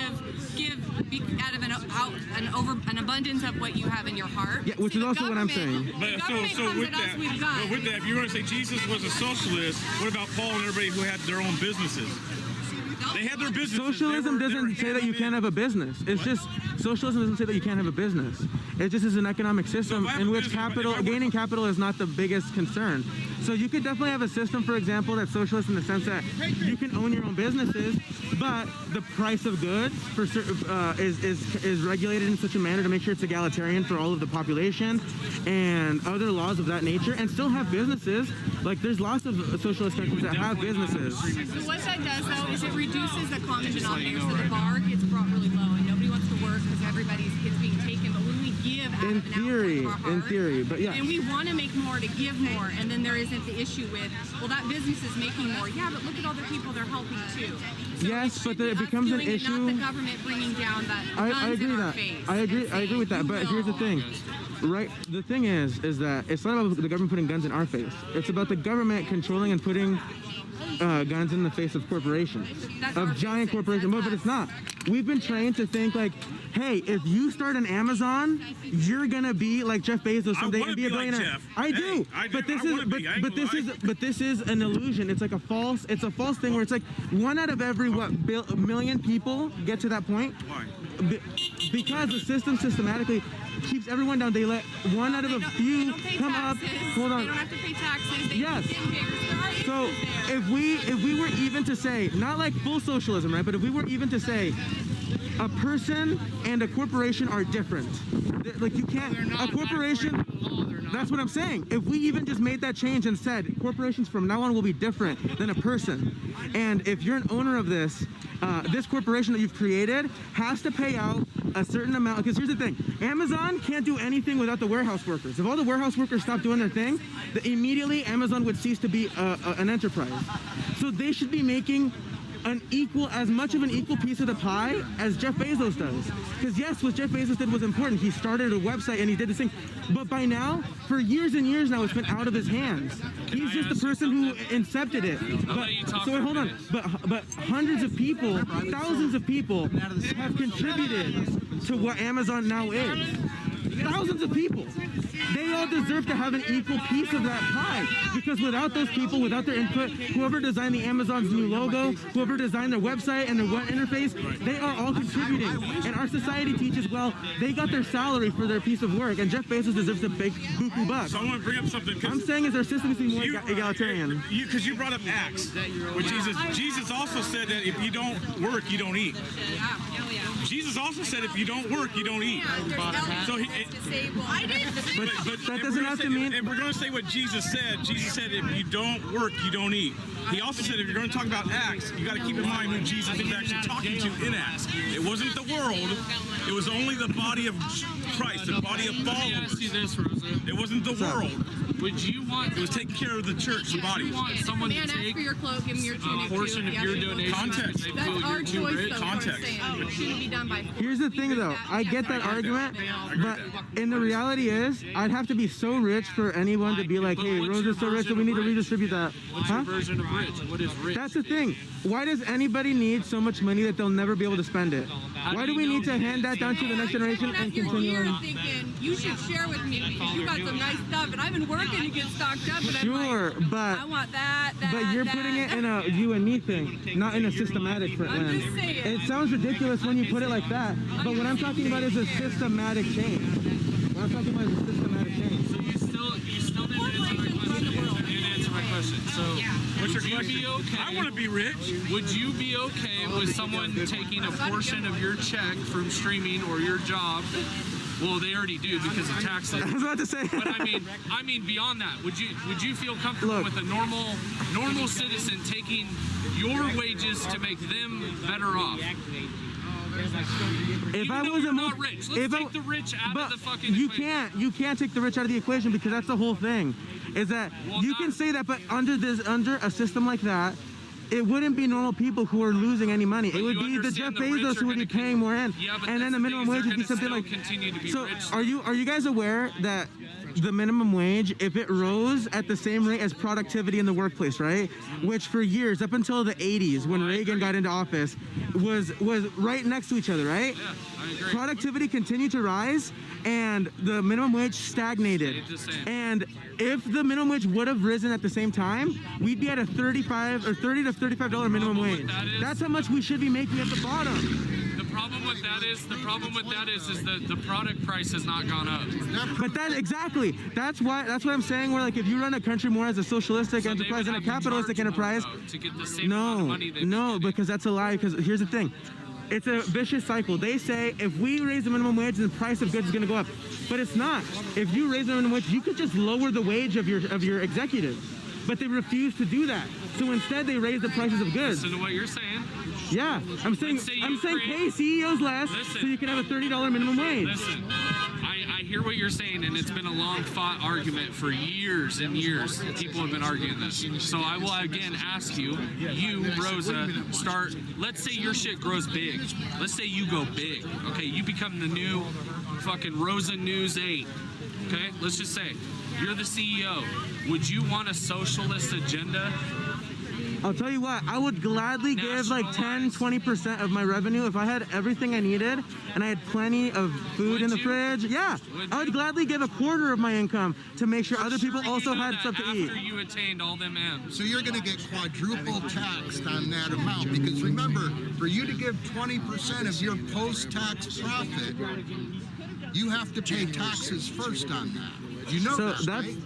out of an abundance of what you have in your heart. Yeah, which is also what I'm saying. But with that, if you're going to say Jesus was a socialist, what about Paul and everybody who had their own businesses? They had their businesses. Socialism doesn't say that you can't have a business. It's just socialism doesn't say that you can't have a business. It just is an economic system in which gaining capital is not the biggest concern. So you could definitely have a system, for example, that's socialist in the sense that you can own your own businesses, but the price of goods for is regulated in such a manner to make sure it's egalitarian for all of the population, and other laws of that nature, and still have businesses. Like there's lots of socialist countries that have businesses. So what that does, though, is it reduces the common denominator, so the bar gets brought really low, and nobody wants to work because it's being taken. But when we give out In of an output of our heart, theory, but yeah. and we want to make more to give more, and then there isn't the issue with, well, that business is making more. Yeah, but look at all the people they're helping too. So Yes, but it becomes an issue. Not the government bringing down that I guns agree in our that. face. I agree with that. But here's the thing, right? The thing is that it's not about the government putting guns in our face. It's about the government controlling and putting guns in the face of corporations, of giant corporations. But it's not. We've been trained to think like, hey, if you start an Amazon, you're gonna be like Jeff Bezos someday and be a billionaire. Like Jeff. I do. But this is an illusion. It's like a false thing where it's like one out of every million people get to that point. Why? Because the system systematically keeps everyone down. They let one out of a few come up. Hold on. They don't have to pay taxes. They Yes. can get bigger. There are So issues there. if we were even to say, not like full socialism, right? But if we were even to say a person and a corporation are different. Like you can't, a corporation, that's what I'm saying. If we even just made that change and said corporations from now on will be different than a person. And if you're an owner of this corporation that you've created has to pay out a certain amount. Because here's the thing, Amazon can't do anything without the warehouse workers. If all the warehouse workers stopped doing their thing, immediately Amazon would cease to be an enterprise. So they should be making as much of an equal piece of the pie as Jeff Bezos does. Because yes, what Jeff Bezos did was important. He started a website and he did this thing. But by now, for years and years now, it's been out of his hands. He's just the person who incepted it. So hold on. But hundreds of people, thousands of people have contributed to what Amazon now is. Thousands of people. They all deserve to have an equal piece of that pie. Because without those people, without their input, whoever designed the Amazon's new logo, whoever designed their website and their web interface, they are all contributing. And our society teaches, well, they got their salary for their piece of work, and Jeff Bezos deserves a big buku bucks. So I want to bring up something. I'm saying is our system is more egalitarian. Because you brought up Acts, where Jesus also said that if you don't work, you don't eat. Jesus also said if you don't work, you don't eat. So but that doesn't have to mean. If we're going to say what Jesus said if you don't work, you don't eat. He also said if you're going to talk about Acts, you got to keep in mind who Jesus was actually talking to in Acts. It wasn't the world. It was only the body of Christ, the body of followers. It wasn't the world. Would you want? It was taking care of the church, the body. Would you want someone to Man, ask take for your cloak, give me your tunic, a portion too, of if your you actually donation? Context. They That's feel our you're too choice, rich? though. Context. It shouldn't be done by. Here's the thing, though. I get that argument, but in the reality is, I'd have to be so rich for anyone to be like, hey, Rose is so rich, so we need to redistribute that. What's your version of rich? What is rich? That's the thing. Why does anybody need so much money that they'll never be able to spend it? Why do we need to hand that down to the next generation and You're continue here on? thinking you should share with me because you got some nice stuff, and I've been working looking to get stocked up, but I'm Sure, like, but I want that. but you're putting it in a you and me thing, not in a systematic lens. I'm just saying. It sounds ridiculous when you put it like that, but what I'm talking about is a systematic change. What I'm talking about is a systematic change. So you still didn't answer my question. So What's your would you question? be okay? I want to be rich. Would you be okay with someone taking a portion of your check from streaming or your job? Well, they already do because of taxes. I was about to say. But I mean, beyond that, would you feel comfortable with a normal citizen taking your wages to make them better off? If I wasn't not rich, let's take the rich out of the fucking equation. You can't take the rich out of the equation because that's the whole thing. Is that you can say that, but under a system like that, it wouldn't be normal people who are losing any money. It would be the Jeff Bezos who would be paying more in, and then the minimum wage would be something like. So are you guys aware that the minimum wage, if it rose at the same rate as productivity in the workplace, right? Which for years, up until the 80s, when Reagan got into office, was right next to each other, right? Yeah, I agree. Productivity continued to rise, and the minimum wage stagnated. And if the minimum wage would have risen at the same time, we'd be at a $30 to $35 minimum wage. That's how much we should be making at the bottom. The problem with that is that the product price has not gone up. But that's what I'm saying. Where like if you run a country more as a socialistic enterprise than a capitalistic enterprise, to get the same amount of money because that's a lie. Because here's the thing. It's a vicious cycle. They say if we raise the minimum wage, the price of goods is going to go up, but it's not. If you raise the minimum wage, you could just lower the wage of your executives, but they refuse to do that. So instead, they raise the prices of goods. Listen to what you're saying. Yeah, I'm saying pay CEOs less so you can have a $30 minimum wage. Listen, I hear what you're saying, and it's been a long fought argument for years and years. People have been arguing this. So I will again ask you, Rosa, let's say your shit grows big. Let's say you go big. Okay, you become the new fucking Rosa News 8. Okay, let's just say you're the CEO. Would you want a socialist agenda? I'll tell you what, I would gladly give like 10-20% of my revenue if I had everything I needed and I had plenty of food in the fridge. Yeah, I would gladly give a quarter of my income to make sure other people also had stuff to eat. After you attained all them M's. So you're going to get quadruple taxed on that amount because remember, for you to give 20% of your post-tax profit, you have to pay taxes first on that. You know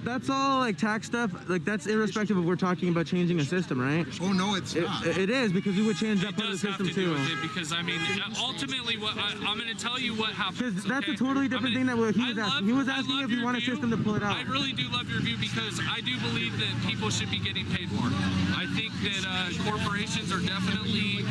that's all like tax stuff. Like that's irrespective of we're talking about changing a system, right? Oh no, it's not. It is because we would change that part of the system too. Because I mean, ultimately, what I'm going to tell you what happens. Because that's a totally different thing that he was asking. He was asking if you want a system to pull it out. I really do love your view because I do believe that people should be getting paid more. I think that corporations are definitely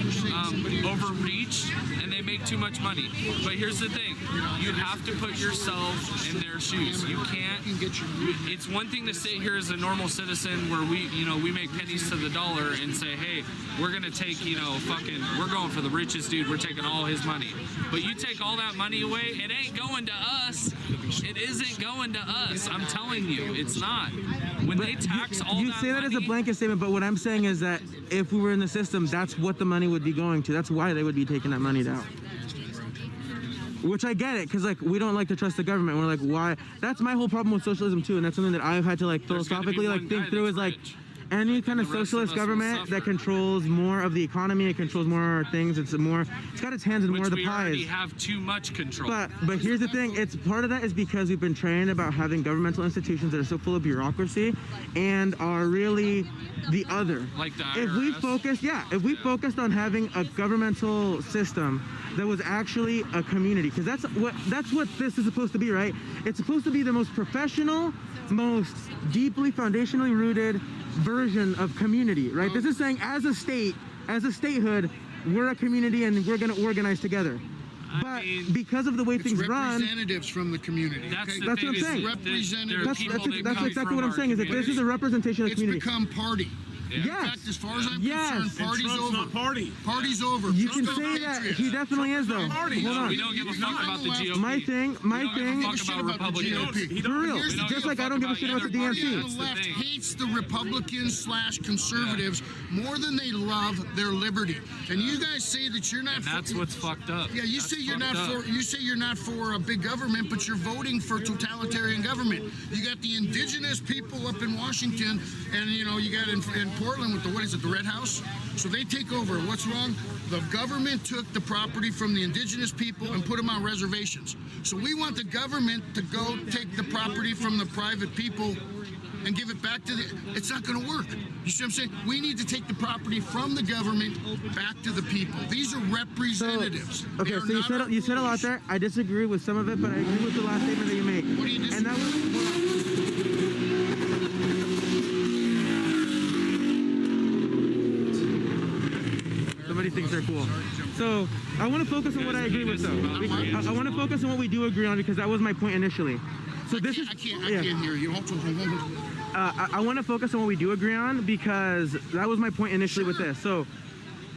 overreached and they make too much money. But here's the thing: you have to put yourself in their shoes. You can't. It's one thing to sit here as a normal citizen where we make pennies to the dollar and say, hey, we're gonna take, we're going for the richest dude, we're taking all his money. But you take all that money away, it ain't going to us. It isn't going to us. I'm telling you, it's not. When they tax all that money. You say that as a blanket statement, but what I'm saying is that if we were in the system, that's what the money would be going to. That's why they would be taking that money down. Which I get it, because like we don't like to trust the government. We're like, why? That's my whole problem with socialism too, and that's something that I've had to like philosophically like think through. Is like any kind of socialist government that controls more of the economy, it controls more things. It's got its hands in more of the pies. We already have too much control. But here's the thing: it's part of that is because we've been trained about having governmental institutions that are so full of bureaucracy and are really the other. Like the IRS. If we focused on having a governmental system that was actually a community, because that's what this is supposed to be, right? It's supposed to be the most professional, most deeply foundationally rooted version of community, right? This is saying as a statehood, we're a community and we're going to organize together. But because of the way things run, representatives from the community. That's what I'm saying. Representatives. That's exactly what I'm saying. Is that this is a representation of the community. It's become party. In fact, as far as I'm concerned, party's over. Party's over. You Trump's can not say that. patriots. He definitely is, though. Party. Hold on. We don't give a fuck about the GOP. My thing. GOP. For real. Just like I don't give a shit about the The DNC. left hates the Republicans/conservatives more than they love their liberty. And you guys say that you're not. And that's what's fucked up. Yeah, you say you're not for. You say you're not for a big government, but you're voting for totalitarian government. You got the indigenous people up in Washington, and you got in Portland with the the Red House. So they take over. What's wrong? The government took the property from the indigenous people and put them on reservations. So we want the government to go take the property from the private people and give it back to it's not going to work. You see what I'm saying? We need to take the property from the government back to the people. These are representatives. Okay, so you said a lot there. I disagree with some of it, but I agree with the last statement that you made. What do you disagree? And that was, somebody thinks they're cool. So I want to focus on what I agree with, though. I want to focus on what we do agree on, because that was my point initially. So I can't hear you. I want to focus on what we do agree on, because that was my point initially with this. So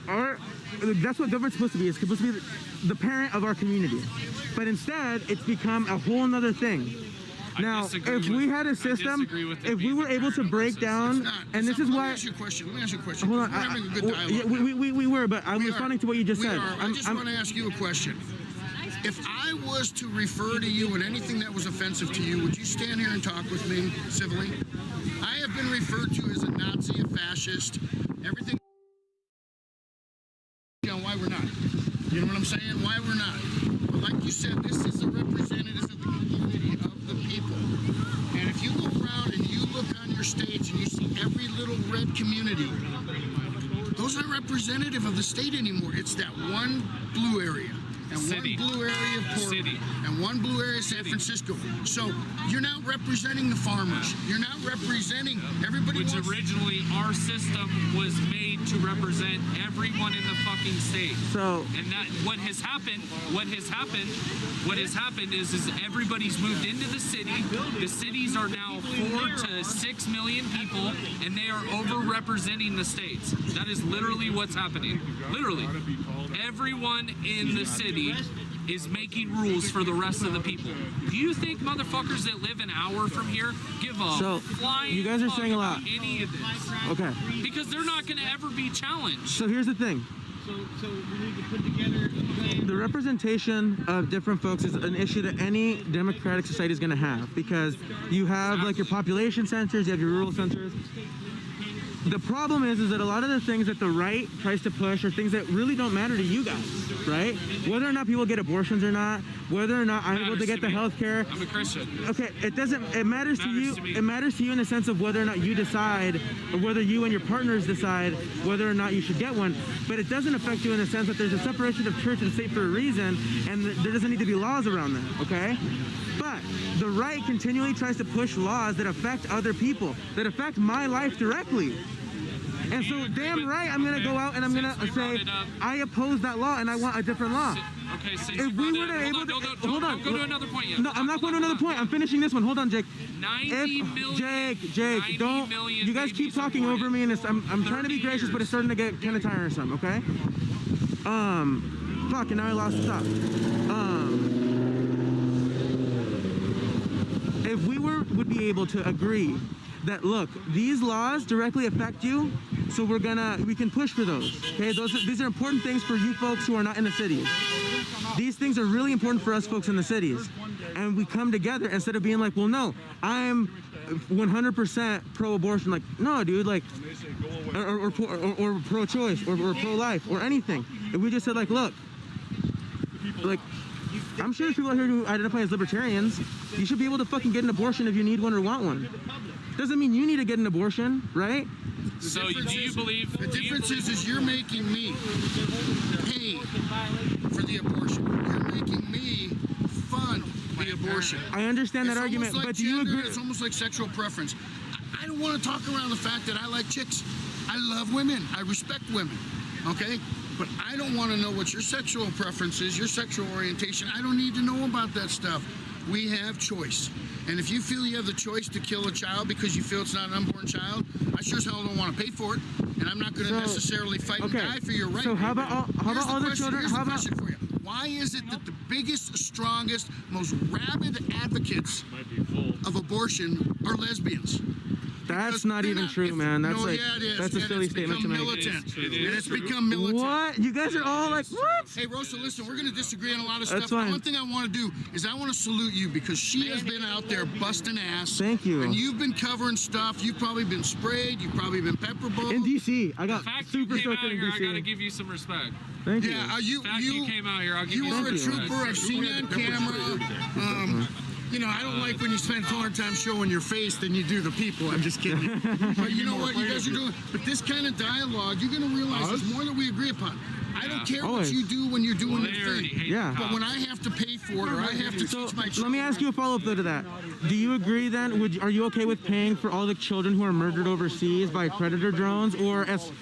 that's what government's supposed to be. It's supposed to be the parent of our community. But instead, it's become a whole nother thing. Now, if we had a system, if we were able to break down, and this is why. Let me ask you a question. Hold on. We're having a good dialogue. We were, but I'm responding to what you just said. I just want to ask you a question. If I was to refer to you in anything that was offensive to you, would you stand here and talk with me civilly? I have been referred to as a Nazi, a fascist, everything. Why we're not. You know what I'm saying? Why we're not. But like you said, this is a representative of the community, of the people. And if you go around and you look on your stage and you see every little red community, those aren't representative of the state anymore. It's that one blue area. And one blue area of Portland, and one blue area of San Francisco. So you're not representing the farmers. You're not representing everybody. Which originally our system was made to represent everyone in the fucking state. So and that what has happened is everybody's moved into the city. The cities are now 4 to 6 million people, and they are overrepresenting the states. That is literally what's happening. Literally, everyone in the city is making rules for the rest of the people. Do you think motherfuckers that live an hour from here give a flying you guys are fuck saying a lot. about any of this? Okay. Because they're not going to ever be challenged. So here's the thing. So we need to put together a plan. The representation of different folks is an issue that any democratic society is going to have, because you have like your population centers, you have your rural centers. The problem is that a lot of the things that the right tries to push are things that really don't matter to you guys, right? Whether or not people get abortions or not, whether or not I'm able to get the health care. I'm a Christian. Okay, it matters to you. It matters to you in the sense of whether or not you decide, or whether you and your partners decide whether or not you should get one. But it doesn't affect you in the sense that there's a separation of church and state for a reason, and there doesn't need to be laws around that, okay? But the right continually tries to push laws that affect other people, that affect my life directly. And so, damn right, I'm going to go out and I'm going to say, I oppose that law and I want a different law. Okay, so if we were able to, hold on, go to another point yet. No, I'm not going to another point. I'm finishing this one. Hold on, Jake. 90 million. Jake, don't. You guys keep talking over me, and I'm trying to be gracious, but it's starting to get kind of tiresome. Okay. Fuck, and now I lost the thought. If we would be able to agree that, look, these laws directly affect you, so we can push for those. Okay, these are important things for you folks who are not in the cities. These things are really important for us folks in the cities, and we come together instead of being like, well, no, I'm 100% pro-abortion. Like, no, dude, like, or pro-choice, or pro-life, or anything. If we just said, like, look, like, I'm sure there's people out here who identify as libertarians. You should be able to fucking get an abortion if you need one or want one. Doesn't mean you need to get an abortion, right? So do you believe... The difference is you're making me pay for the abortion. You're making me fund the abortion. I understand that argument, like but do you agree? It's almost like sexual preference. I don't want to talk around the fact that I like chicks. I love women. I respect women, okay? But I don't want to know what your sexual preference is, your sexual orientation. I don't need to know about that stuff. We have choice. And if you feel you have the choice to kill a child because you feel it's not an unborn child, I sure as hell don't want to pay for it. And I'm not going to necessarily fight and die for your right. So how about all the children? Here's the question for you. Why is it that the biggest, strongest, most rabid advocates of abortion are lesbians? That's not even true, man. That's no, like yeah, it is. that's a And silly it's statement to become make. militant. And it's become militant. What? You guys are all like, what? Hey, Rosa, listen, we're going to disagree on a lot of That's stuff. fine. One thing I want to do is I want to salute you because she has been out there busting ass. Thank you. And you've been covering stuff. You've probably been sprayed. You've probably been pepper balled. In DC, I got The fact you super came out stoked in here, I gotta DC. give you some respect. Thank you. Yeah, The fact you came out here, I'll give you You some were a respect. trooper. I've seen you on camera. You know, I don't like when you spend more time showing your face than you do the people. I'm just kidding. But you know what you guys are doing? But this kind of dialogue, you're going to realize there's more that we agree upon. I don't care Always. what you do when you're doing your thing. Yeah. But when I have to pay for it or I have to teach my children. Let me ask you a follow-up though to that. Do you agree then? Are you okay with paying for all the children who are murdered overseas by predator drones, or as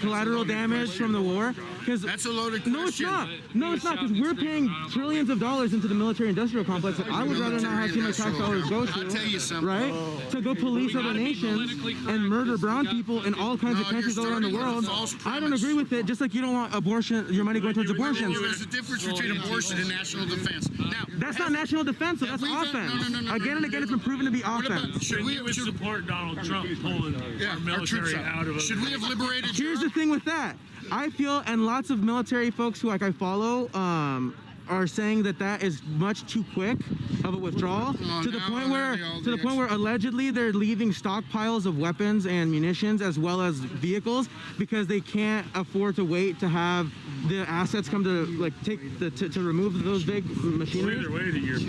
collateral damage from the war? Because that's a loaded question. No, it's not. No, it's not. Because we're paying trillions of dollars into the military-industrial complex that I would rather not have seen my tax dollars go to. I'll tell you something. Right? To go police other nations and murder brown people in all kinds of countries all around the world. I don't agree with it. Just like you don't want abortion, your money going towards abortion. There's a difference between abortion and national defense. Now, that's not national defense, so that's offense. Again and again, it's been proven to be offense. Should we support Donald Trump pulling our military out of it? Should we have liberated? Here's the thing with that. I feel, and lots of military folks who like I follow, are saying that that is much too quick of a withdrawal to the point where allegedly they're leaving stockpiles of weapons and munitions as well as vehicles because they can't afford to wait to have the assets come to like to remove those big machinery. Either way, Here's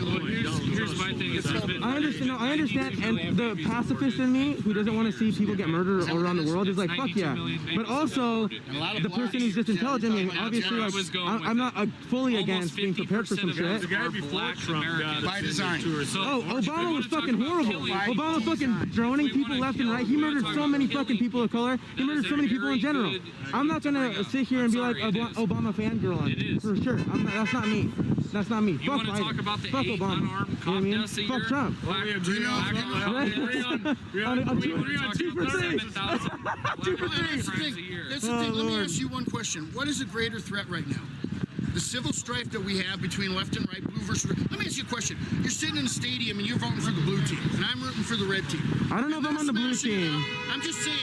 my thing. Is I understand. No, I understand. And the pacifist in me, who doesn't want to see people get murdered all around the world, is like, fuck yeah. But also, the person who's just intelligent, I mean, obviously, like, I'm not fully against being prepared for some shit. The guy before Trump got by design. Oh, Obama was fucking horrible. Obama fucking droning people left and right. He murdered so many fucking people of color. He murdered so many people in general. I'm not gonna sit here and be like Obama fangirl on him. For sure. That's not me. That's not me. Fuck Biden. Fuck Obama. You know what I mean? Fuck Trump. That's the thing. Let me ask you one question. What is a greater threat right now? The civil strife that we have between left and right, blue versus red. Let me ask you a question. You're sitting in a stadium and you're voting for the blue team, and I'm rooting for the red team. I don't know if I'm on the blue team. I'm just saying.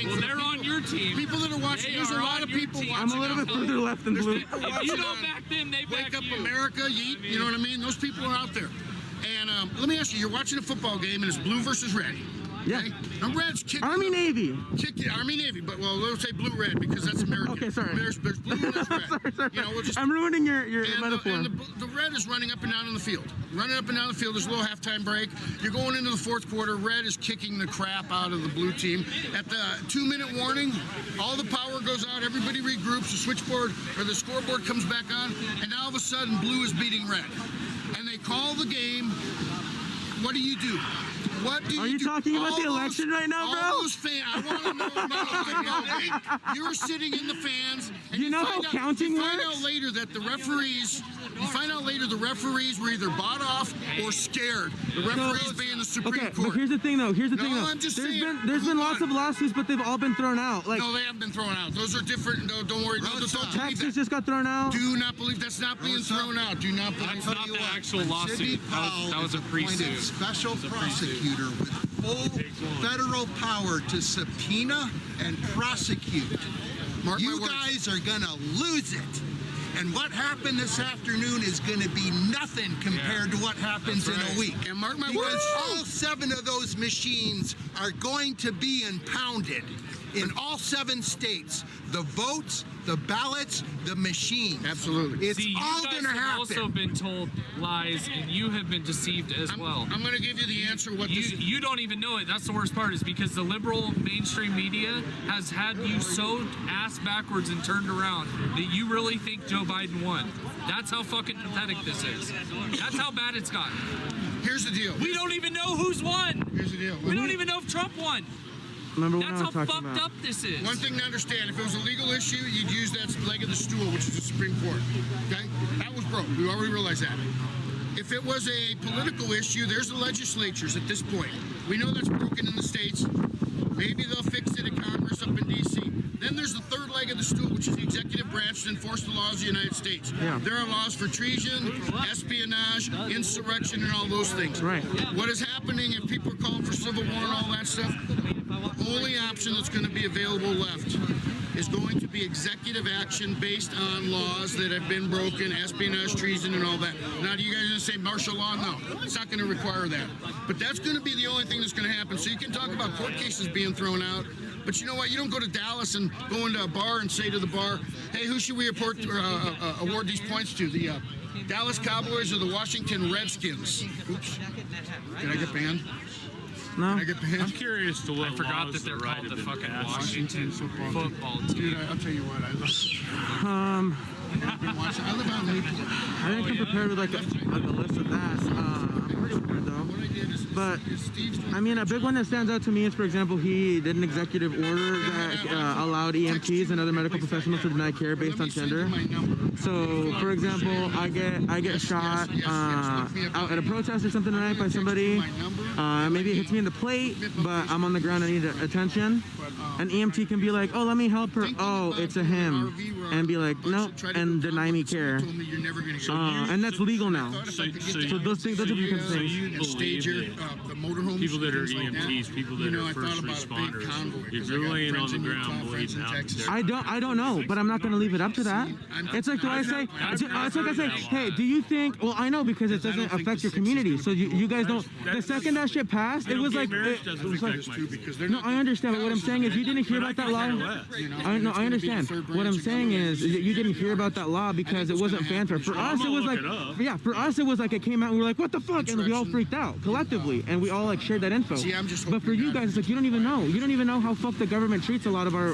Well, they're on your team. People that are watching, there's a lot of people watching. I'm a little bit further left than blue. If you don't back them, they back Wake Up you. America, yeet, you know what I mean? Those people are out there. And let me ask you, you're watching a football game and it's blue versus red. Yeah. Okay? And red's kicking. Army Navy. Army Navy, but well, let's say blue red because that's American. Okay, sorry. There's blue and there's red. sorry. You know, we'll just, I'm ruining your metaphor. And the red is running up and down on the field. Running up and down the field. There's a little halftime break. You're going into the fourth quarter. Red is kicking the crap out of the blue team. At the 2-minute warning, all the power goes out. Everybody regroups. The switchboard or the scoreboard comes back on, and now all of a sudden, blue is beating red. And they call the game. What do you do? What do you do? Are you talking about the election right now, bro? All those fans, I want to know. You're sitting in the fans, and you know how counting works? works? You find out later the referees were either bought off or scared. The referees being the Supreme Court. But here's the thing, though. I'm just saying. There's been lots of lawsuits, but they've all been thrown out. Like, no, they haven't been thrown out. Those are different. No, don't worry. Don't Texas just got thrown out. Do not believe that's not being thrown out. Do not believe that's not the actual lawsuit. That was a pre-suit. Special prosecutor with full federal power to subpoena and prosecute. You guys are gonna lose it. And what happened this afternoon is going to be nothing compared to what happens in a week. And mark my words, words, all 7 of those machines are going to be impounded in all 7 states. The votes, the ballots, the machines. Absolutely. It's all going to happen. You guys have also been told lies, and you have been deceived as well. I'm going to give you the answer. You don't even know it. That's the worst part, is because the liberal mainstream media has had you so ass backwards and turned around that you really think Joe Biden won. That's how fucking pathetic this is. That's how bad it's gotten. Here's the deal. We don't even know who's won. Here's the deal. We don't even know if Trump won. Remember what That's I how was talking fucked about. up this is. One thing to understand, if it was a legal issue, you'd use that leg of the stool, which is the Supreme Court. Okay? That was broke. We already realized that. If it was a political issue, there's the legislatures at this point. We know that's broken in the states. Maybe they'll fix it in Congress up in D.C. Then there's the third leg of the stool, which is the executive branch to enforce the laws of the United States. Yeah. There are laws for treason, espionage, insurrection, and all those things. Right. What is happening if people are calling for civil war and all that stuff? The only option that's going to be available left is going to be executive action based on laws that have been broken, espionage, treason, and all that. Now, do you guys going to say martial law? No, it's not going to require that. But that's going to be the only thing that's going to happen. So you can talk about court cases being thrown out, but you know what? You don't go to Dallas and go into a bar and say to the bar, hey, who should we award these points to? The Dallas Cowboys or the Washington Redskins? Oops. Did I get banned? No. Can I get banned? I'm curious to what I forgot laws that they're right called have the been fucking passed. Washington football team. Dude, I'll tell you what. I live out in Newport. I didn't come prepared with like a list of that. I'm pretty prepared though. But I mean, a big one that stands out to me is, for example, he did an executive order that allowed EMTs and other medical professionals to deny care based on gender. So, for example, I get shot out at a protest or something, right, by somebody. Maybe it hits me in the plate, but I'm on the ground. I need attention. An EMT can be like, "Oh, let me help her." Oh, it's a him, and be like, "Nope," and deny me care. And that's legal now. So those things, those are because So you believe that people that are EMTs, people that are first responders, if you're laying on the ground bleeding out, I don't know, but I'm not going to leave it up to that. It's like, do I say, it's like I say, hey, do you think, well, I know because it doesn't affect your community, so you guys don't, the second that shit passed, it was like, no, I understand, but what I'm saying is you didn't hear about that law. I understand. What I'm saying is you didn't hear about that law because it wasn't fanfare. For us, it was like, yeah, for us, it was like it came out and we were like, what the fuck? And we all freaked out collectively, and we all like shared that info. But for you guys, it's like you don't even know. You don't even know how fucked the government treats a lot of our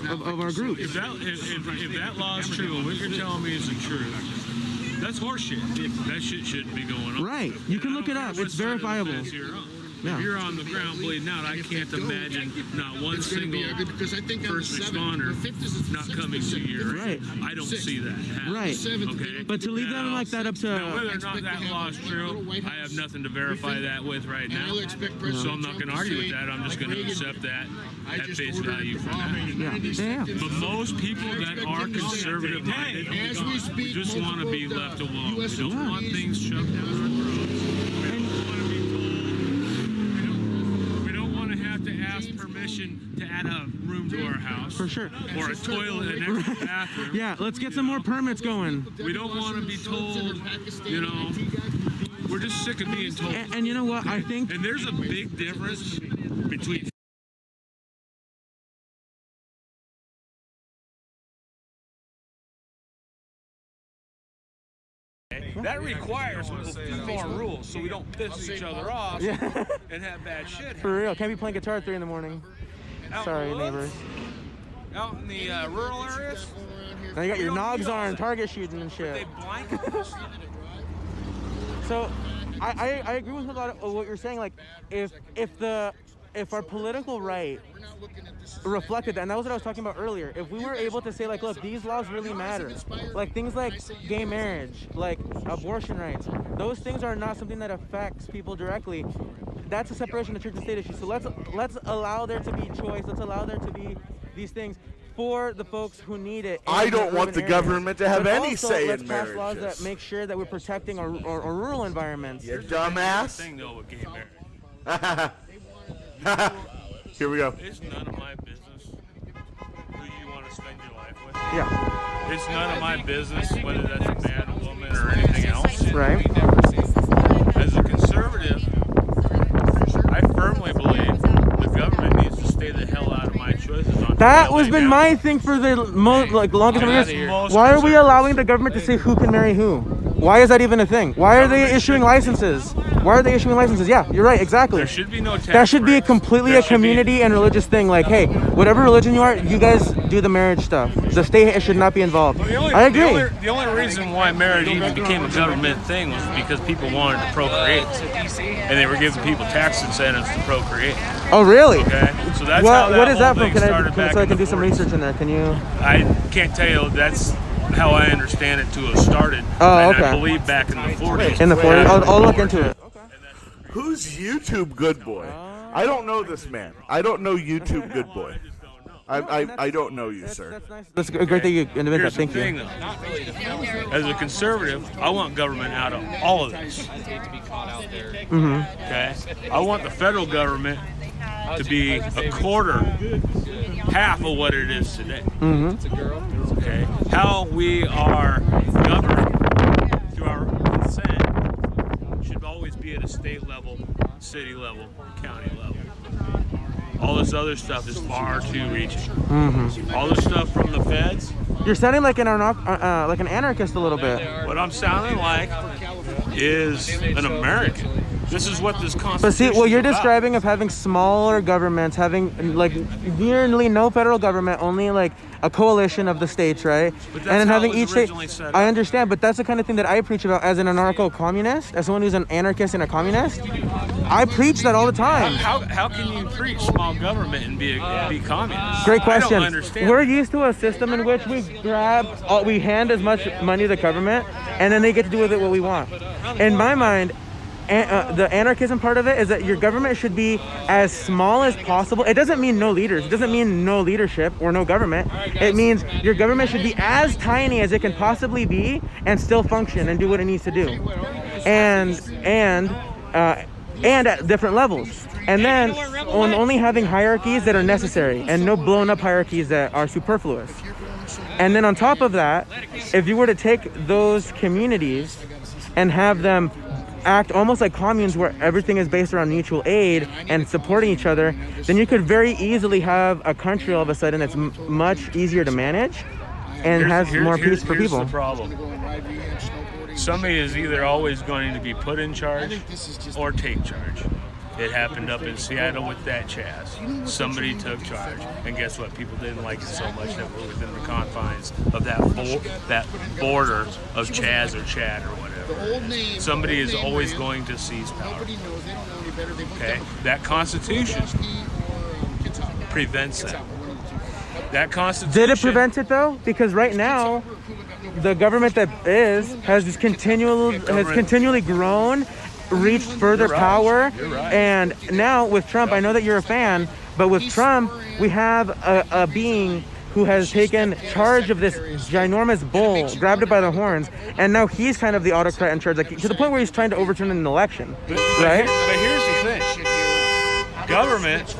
groups. If that law is true, and what you're telling me is the truth, that's horseshit. That shit shouldn't be going on. Right. You can look it up. It's verifiable. If you're on the ground bleeding out, I can't imagine not one single first responder not coming to you. Right. I don't see that happen. Right. Okay. But to leave them like that up to now, whether or not that law is true, I have nothing to verify that with right now. So I'm not going to argue with that. I'm just going to accept that at face value for now. Yeah. But most people that are conservative minded just want to be left alone. We don't want things shoved down our throats. To ask permission to add a room to our house. For sure. Or a toilet and an extra bathroom. Yeah, let's get some more permits going. We don't want to be told, we're just sick of being told. And you know what, I think... And there's a big difference between... That requires a few more rules so we don't piss each other off and have bad shit happen. For real, can't be playing guitar at 3 in the morning. Sorry, neighbors. Out in the rural areas? Now you got your nogs on and target shooting and shit. They blanket us. So, I agree with a lot of what you're saying. Like, if our political right reflected that, and that was what I was talking about earlier. If we were able to say, like, look, these laws really matter, like things like gay marriage, like abortion rights, those things are not something that affects people directly. That's a separation of church and state issue. So let's allow there to be choice. Let's allow there to be these things for the folks who need it. I don't want the government to have any say in marriages. Let's pass laws that make sure that we're protecting our rural environments. You dumbass. Thing though with gay marriage. Here we go. It's none of my business who you want to spend your life with. Yeah. It's none of my business whether that's a man, a woman, or anything else. Right. As a conservative, I firmly believe the government needs to stay the hell out of my choices. That was been my thing for the longest years. Why are we allowing the government to say who can marry who? Why is that even a thing? Why are they issuing licenses? Why are they issuing licenses? Yeah, you're right, exactly. There should be no tax That should be breaks. completely There a should be- community and religious thing. Like, hey, whatever religion you are, you guys do the marriage stuff. The state should not be involved. I agree. The only reason why marriage even became a government thing was because people wanted to procreate, and they were giving people tax incentives to procreate. Oh, really? Okay, so that's Well, how that what is that whole from? thing started back So I in can the do some 40s. research in there. Can you? I can't tell you. That's how I understand it to have started. Oh, and okay. I believe back in the 40s. In the 40s? I'll look into it. Who's YouTube Good Boy? I don't know this man. I don't know YouTube Good Boy. I don't know you, sir. That's a great thing you invented. Here's the Thank thing, you. though. As a conservative, I want government out of all of this. Mhm. Okay? I want the federal government to be a quarter, half of what it is today. Mhm. Okay? How we are governed through our consent should always be at a state level, city level, county level. All this other stuff is far too reaching. Mhm. All this stuff from the feds. You're sounding like an anarchist a little bit. What I'm sounding like is an American. This is what this Constitution But see, what you're is about. describing of having smaller governments, having like nearly no federal government, only like a coalition of the states, right? But that's And then how having it was each state. originally set up. I understand, but that's the kind of thing that I preach about as an anarcho-communist, as someone who's an anarchist and a communist. I preach that all the time. How can you preach small government and be communist? Great I question. don't understand. We're used to a system in which we we hand as much money to the government, and then they get to do with it what we want. In my mind, the anarchism part of it is that your government should be as small as possible. It doesn't mean no leaders. It doesn't mean no leadership or no government. It means your government should be as tiny as it can possibly be and still function and do what it needs to do. And at different levels. And then on only having hierarchies that are necessary and no blown up hierarchies that are superfluous. And then on top of that, if you were to take those communities and have them act almost like communes where everything is based around mutual aid and supporting each other, then you could very easily have a country all of a sudden that's much easier to manage and has more peace for people. Here's the problem. Somebody is either always going to be put in charge or take charge. It happened up in Seattle with that Chaz. Somebody took charge, and guess what? People didn't like it so much that we're within the confines of that border of Chaz or Chad or whatever. Somebody is always going to seize power. Okay, that Constitution prevents that. That Constitution. Did it prevent it though? Because right now, the government that has continually grown, reached further power, and now with Trump, I know that you're a fan, but with Trump, we have a being who has taken charge of this ginormous bull, grabbed it by the horns, and now he's kind of the autocrat in charge, like to the point where he's trying to overturn an election, right? But here's the thing: government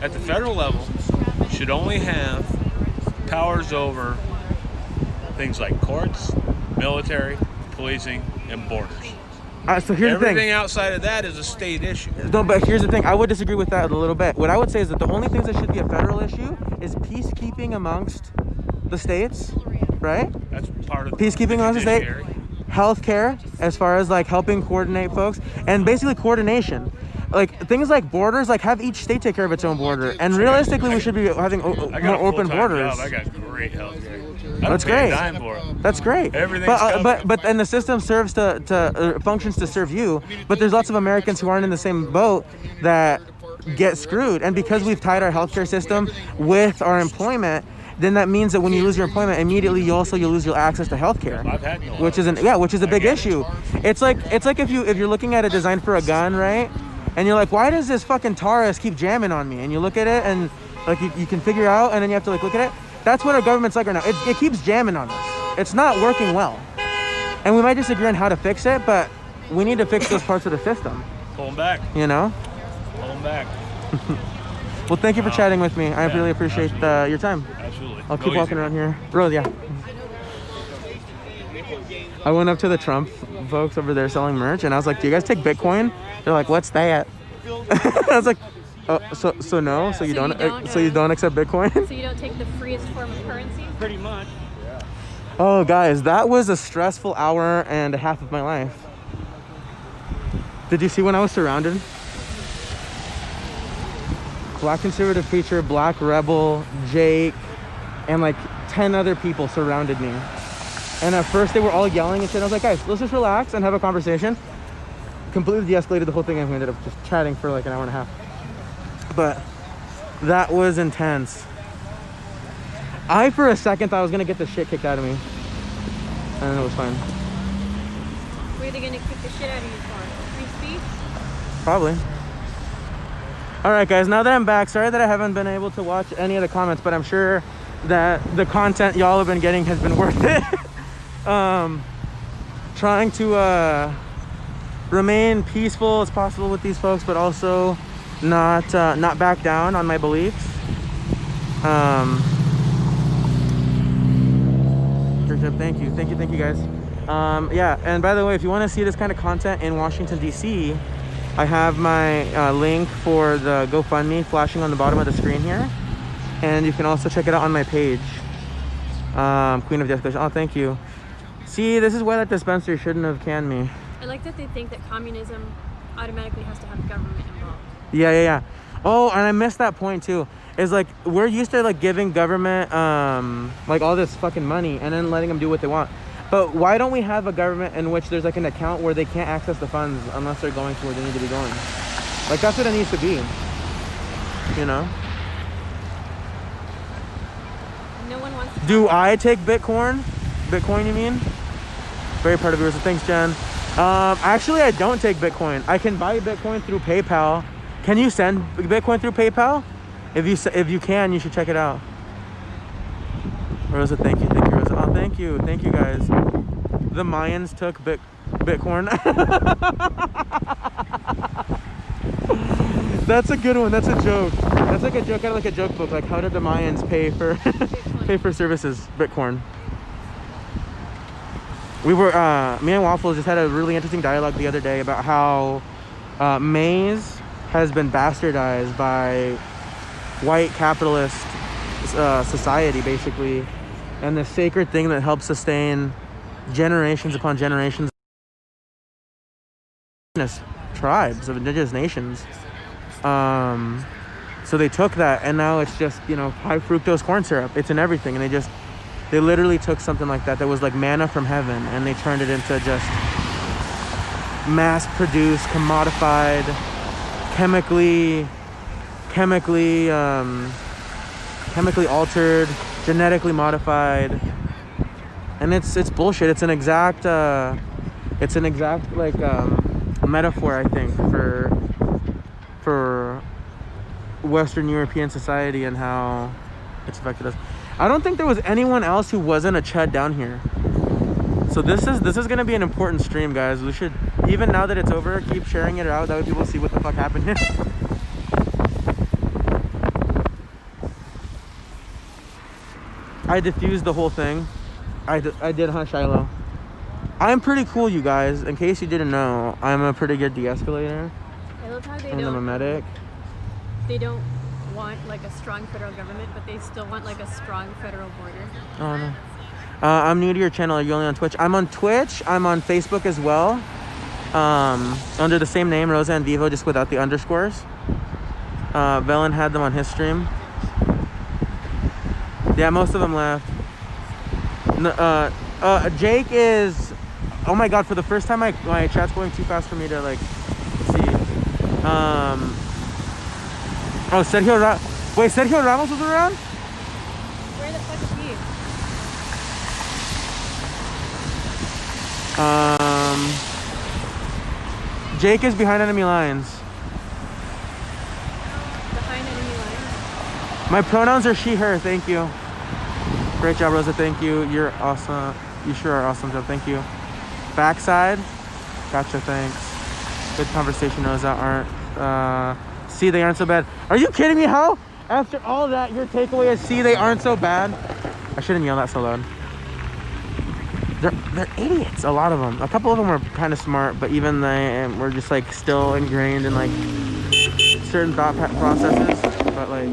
at the federal level should only have powers over things like courts, military, policing, and borders. So here's the thing. Everything outside of that is a state issue. No, but here's the thing. I would disagree with that a little bit. What I would say is that the only things that should be a federal issue is peacekeeping amongst the states, right? That's part of peacekeeping amongst the states. judiciary. Healthcare, as far as like helping coordinate folks, and basically coordination. Like things like borders, like have each state take care of its own border. And realistically, we should be having more open borders. I got great health care. That's great. That's great. But and the system serves functions to serve you. But there's lots of Americans who aren't in the same boat that get screwed. And because we've tied our healthcare system with our employment, then that means that when you lose your employment, immediately you lose your access to healthcare, which is a big issue. It's like if you're looking at a design for a gun, right? And you're like, why does this fucking Taurus keep jamming on me? And you look at it and like you can figure out, and then you have to like look at it. That's what our government's like right now. It keeps jamming on us. It's not working well. And we might disagree on how to fix it, but we need to fix those parts of the system. Pull them back. You know? Pull them back. Well, thank you for chatting with me. I really appreciate your time. Absolutely. I'll keep walking around here. Rose, yeah. I went up to the Trump folks over there selling merch, and I was like, do you guys take Bitcoin? They're like, what's that? I was like, so no? So you don't accept Bitcoin? So you don't take the freest form of currency? Pretty much. Oh, guys, that was a stressful hour and a half of my life. Did you see when I was surrounded? Black conservative preacher, black rebel, Jake, and like 10 other people surrounded me. And at first they were all yelling and shit. I was like, guys, let's just relax and have a conversation. Completely de-escalated the whole thing, and we ended up just chatting for like an hour and a half. But that was intense. I, for a second, thought I was gonna get the shit kicked out of me. And then it was fine. What are they gonna kick the shit out of you for? Free speech? Probably. All right, guys, now that I'm back, sorry that I haven't been able to watch any of the comments, but I'm sure that the content y'all have been getting has been worth it. Trying to remain peaceful as possible with these folks, but also not back down on my beliefs. Thank you guys. Yeah, and by the way, if you want to see this kind of content in Washington DC, I have my link for the GoFundMe flashing on the bottom of the screen here, and you can also check it out on my page. Queen of De-Escalation. Oh, thank you. See, this is why that dispensary shouldn't have canned me. I like that they think that communism automatically has to have government involved. Yeah. Oh, and I missed that point too. Is like, we're used to like giving government like all this fucking money and then letting them do what they want. But why don't we have a government in which there's like an account where they can't access the funds unless they're going to where they need to be going? Like, that's what it needs to be, you know? No one wants to. Do I take Bitcoin? Bitcoin, you mean? Very proud of yours. Thanks, Jen. Actually, I don't take Bitcoin. I can buy Bitcoin through PayPal. Can you send Bitcoin through PayPal? If you can, you should check it out. Rosa, thank you, Rosa. Oh, thank you guys. The Mayans took Bitcoin. That's a good one. That's a joke. That's like a joke out of like a joke book. Like, how did the Mayans pay for pay for services? Bitcoin. We were me and Waffles just had a really interesting dialogue the other day about how maize has been bastardized by white capitalist society, basically, and the sacred thing that helps sustain generations upon generations of tribes of indigenous nations. So they took that, and now it's just, you know, high fructose corn syrup. It's in everything, and they literally took something like that was like manna from heaven, and they turned it into just mass-produced, commodified, chemically altered, genetically modified, and it's bullshit. It's an exact like metaphor, I think, for Western European society and how it's affected us. I don't think there was anyone else who wasn't a chud down here. So this is gonna be an important stream, guys. We should, even now that it's over, keep sharing it out. That way people see what the fuck happened here. I diffused the whole thing. I did, huh, Shiloh? I'm pretty cool, you guys. In case you didn't know, I'm a pretty good de-escalator. I love how I'm a medic. They don't want like a strong federal government, but they still want like a strong federal border. Oh no. I'm new to your channel. Are you only on Twitch? I'm on Twitch. I'm on Facebook as well. Under the same name, Rosa and Vivo, just without the underscores. Velen had them on his stream. Yeah, most of them left. Jake is... Oh my god, for the first time my chat's going too fast for me to like see. Oh, Sergio Wait, Sergio Ramos was around? Where the fuck is he? Jake is behind enemy lines. Behind enemy lines? My pronouns are she, her. Thank you. Great job, Rosa. Thank you. You're awesome. You sure are awesome job. Thank you. Backside. Gotcha. Thanks. Good conversation, Rosa. See, they aren't so bad. Are you kidding me? How? After all that, your takeaway is see, they aren't so bad? I shouldn't yell that so loud. They're idiots, a lot of them. A couple of them were kind of smart, but even they were just like still ingrained in like certain thought processes. But like,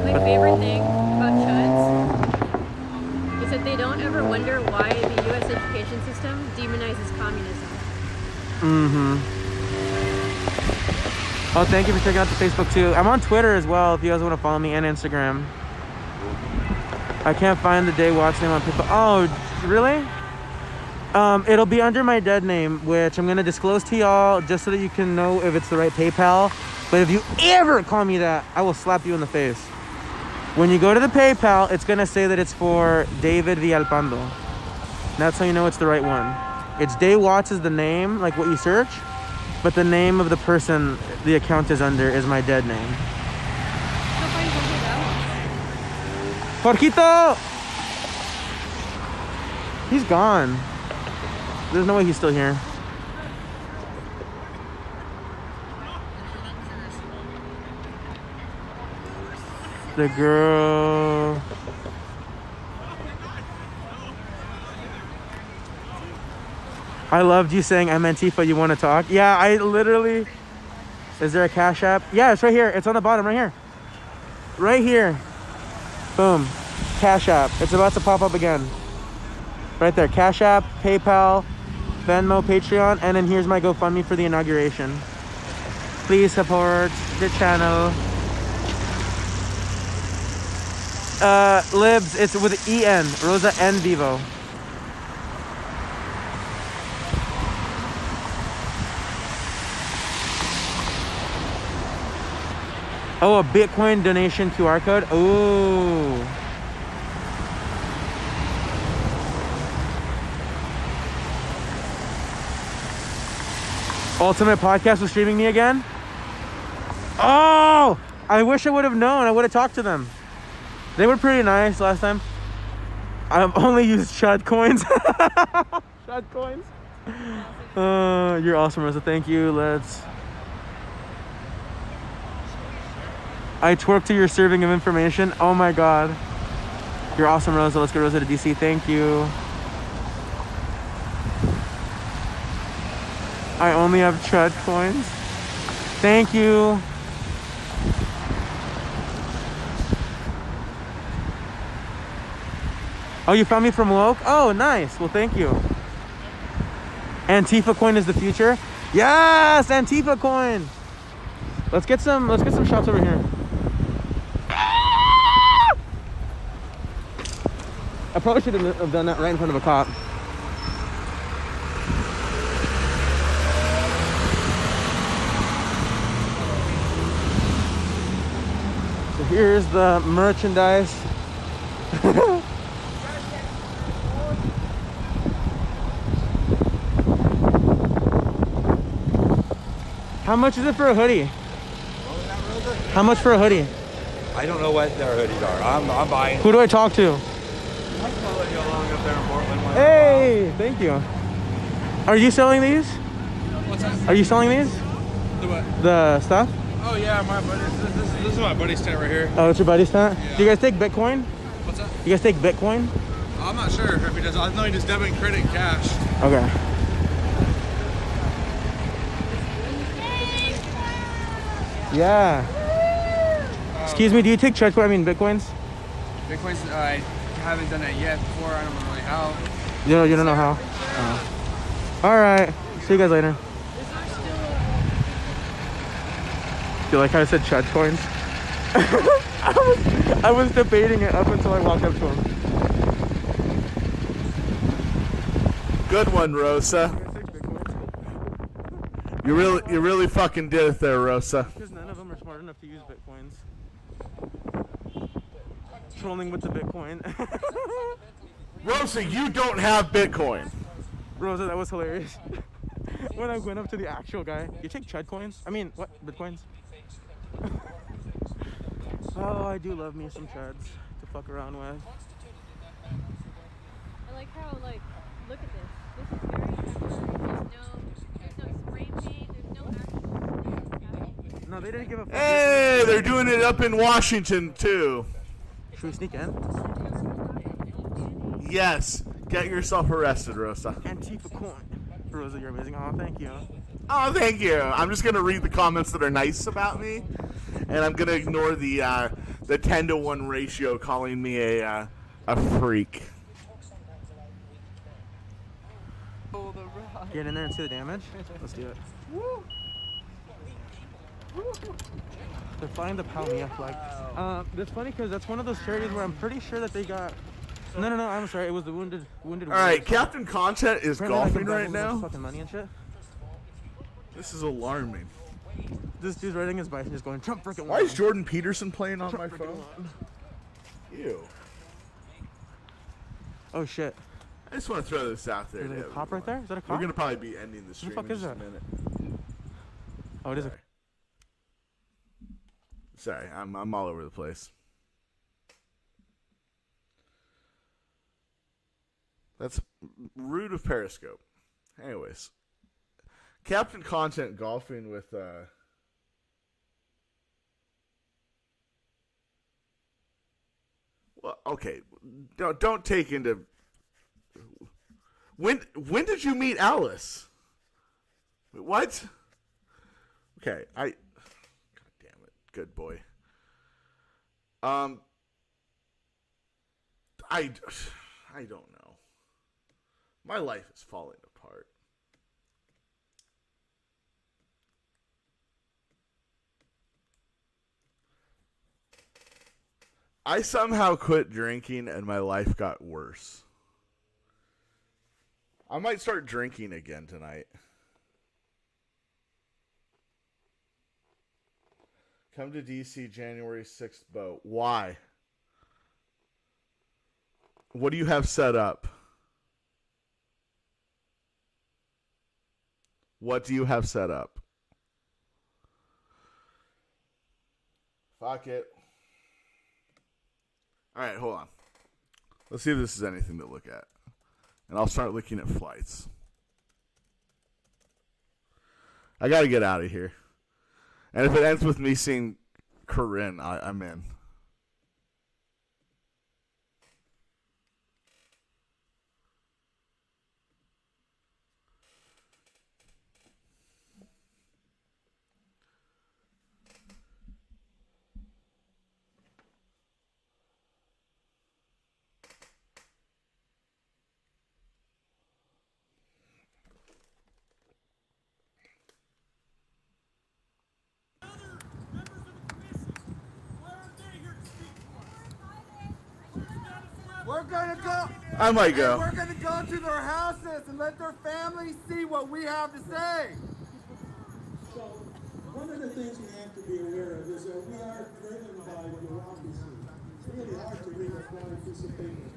My favorite thing about chuds is that they don't ever wonder why the U.S. education system demonizes communism. Mm-hmm. Oh, thank you for checking out the Facebook too. I'm on Twitter as well if you guys want to follow me, and Instagram. I can't find the day watch name on people. Oh, really? It'll be under my dead name, which I'm going to disclose to y'all just so that you can know if it's the right PayPal. But if you ever call me that, I will slap you in the face. When you go to the PayPal, it's going to say that it's for David Villalpando. That's how you know it's the right one. It's Day Watch is the name, like what you search, but the name of the person the account is under is my dead name. Jorgito! He's gone. There's no way he's still here. The girl. I loved you saying I'm Antifa, you want to talk? Yeah, I literally... Is there a Cash App? Yeah, it's right here. It's on the bottom, right here. Right here. Boom. Cash App. It's about to pop up again. Right there. Cash App, PayPal, Venmo, Patreon, and then here's my GoFundMe for the inauguration. Please support the channel. Libs, it's with EN, Rosa N Vivo. Oh, a Bitcoin donation QR code. Ooh. Ultimate Podcast was streaming me again. Oh, I wish I would have known. I would have talked to them. They were pretty nice last time. I've only used Chud coins. Chud coins. You're awesome, Rosa. Thank you. I twerk to your serving of information. Oh my God. You're awesome, Rosa. Let's get Rosa to DC. Thank you. I only have Chud coins. Thank you. Oh, you found me from Woke? Oh, nice. Well, thank you. Antifa coin is the future. Yes, Antifa coin. Let's get some shots over here. I probably should have done that right in front of a cop. So here's the merchandise. How much is it for a hoodie? How much for a hoodie? I don't know what their hoodies are. I'm buying. Who do I talk to? I'm following you along up there in Portland. Hey, thank you. Are you selling these? What's that? Are you selling these? The what? The stuff? Oh yeah, my buddy. This is my buddy's tent right here. Oh, it's your buddy's tent? Yeah. Do you guys take Bitcoin? What's that? You guys take Bitcoin? I'm not sure if he does. I know he does debit and credit and cash. Okay. Yeah. Excuse me, do you take Bitcoins? I mean Bitcoins? Bitcoin's, I haven't done that yet before. I don't know really how. You don't know how? Oh. All right. See you guys later. Do you like how I said Chud coins? I was debating it up until I walked up to him. Good one, Rosa. You really fucking did it there, Rosa. Because none of them are smart enough to use Bitcoins. Trolling with the Bitcoin. Rosa, you don't have Bitcoin. Rosa, that was hilarious. When I went up to the actual guy, you take Chud coins? I mean, what? Bitcoins? Oh, I do love me some Chuds to fuck around with. I like how, look at this. This is very temporary. There's no spray paint. There's no actual. No, they didn't give a fuck. Hey, they're doing it up in Washington too. Should we sneak in? Yes. Get yourself arrested, Rosa. Antifa coin. Rosa, you're amazing. Oh, thank you. Oh, thank you. I'm just gonna read the comments that are nice about me, and I'm gonna ignore the 10-to-1 ratio calling me a freak. Oh, the rock. get in there and see the damage? Let's do it. They're flying the Palmilla flag. That's funny because that's one of those charities where I'm pretty sure that they got. No, I'm sorry. It was the wounded. All right, Captain Content is golfing right now. Fucking money and shit. This is alarming. This dude's riding his bike and just going Trump freaking. Why is Jordan Peterson playing on my phone? Ew. Oh shit. I just want to throw this out there. Is it a cop right there? Is that a cop? We're gonna probably be ending the stream Who the fuck in is just that? a minute. Oh, it is a. Sorry, I'm all over the place. That's rude of Periscope. Anyways, Captain Content golfing with well, okay. Don't take into when did you meet Alice? What? Okay, God damn it. Good boy. I don't know. My life is falling apart. I somehow quit drinking and my life got worse. I might start drinking again tonight. Come to DC January 6th boat. Why? What do you have set up? What do you have set up? Fuck it. Alright, hold on. Let's see if this is anything to look at. And I'll start looking at flights. I gotta get out of here. And if it ends with me seeing Corinne, I'm in. We're gonna go. I might go. And we're gonna go to their houses and let their families see what we have to say. So, one of the things we have to be aware of is that we are driven by bureaucracy. It's really hard to read a flying piece of paper.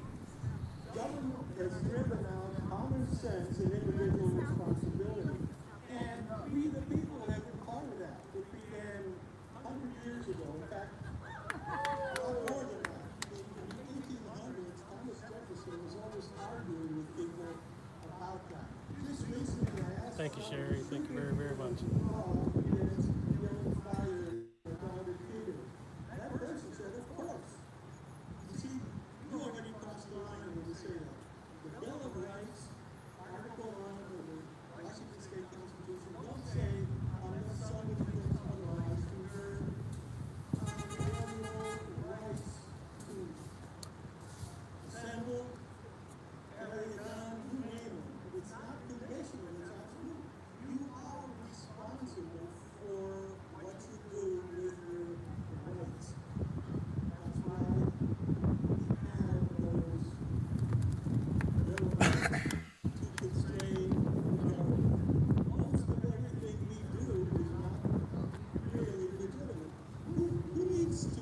Government has driven out common sense and individual responsibility. And we, the people, have been part of that. It began 100 years ago. In fact, more than that. In the 1800s, Thomas Jefferson was always arguing with people about that. Just recently, I asked. Thank you, Sherry. Thank you very, very much. That person said, of course. You see, you already crossed the line when you say that. The Bill of Rights, Article 1 of the Washington State Constitution, don't say unless somebody thinks otherwise to your rights to assemble, carry a gun, you name it. It's not conditional, it's absolute. You are responsible for what you do with your rights. That's why we have those to constrain the government. Most of everything we do is not really legitimate. Who needs to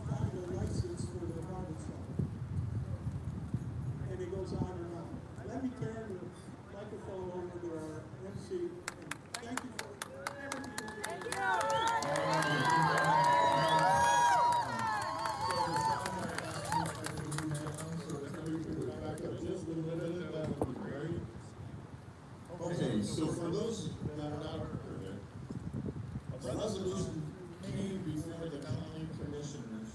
find a license for the barber shop? And it goes on and on. Let me turn the microphone over to our MC. And thank you for everything. Okay, so for those that are not aware, a resolution came before the county commissioners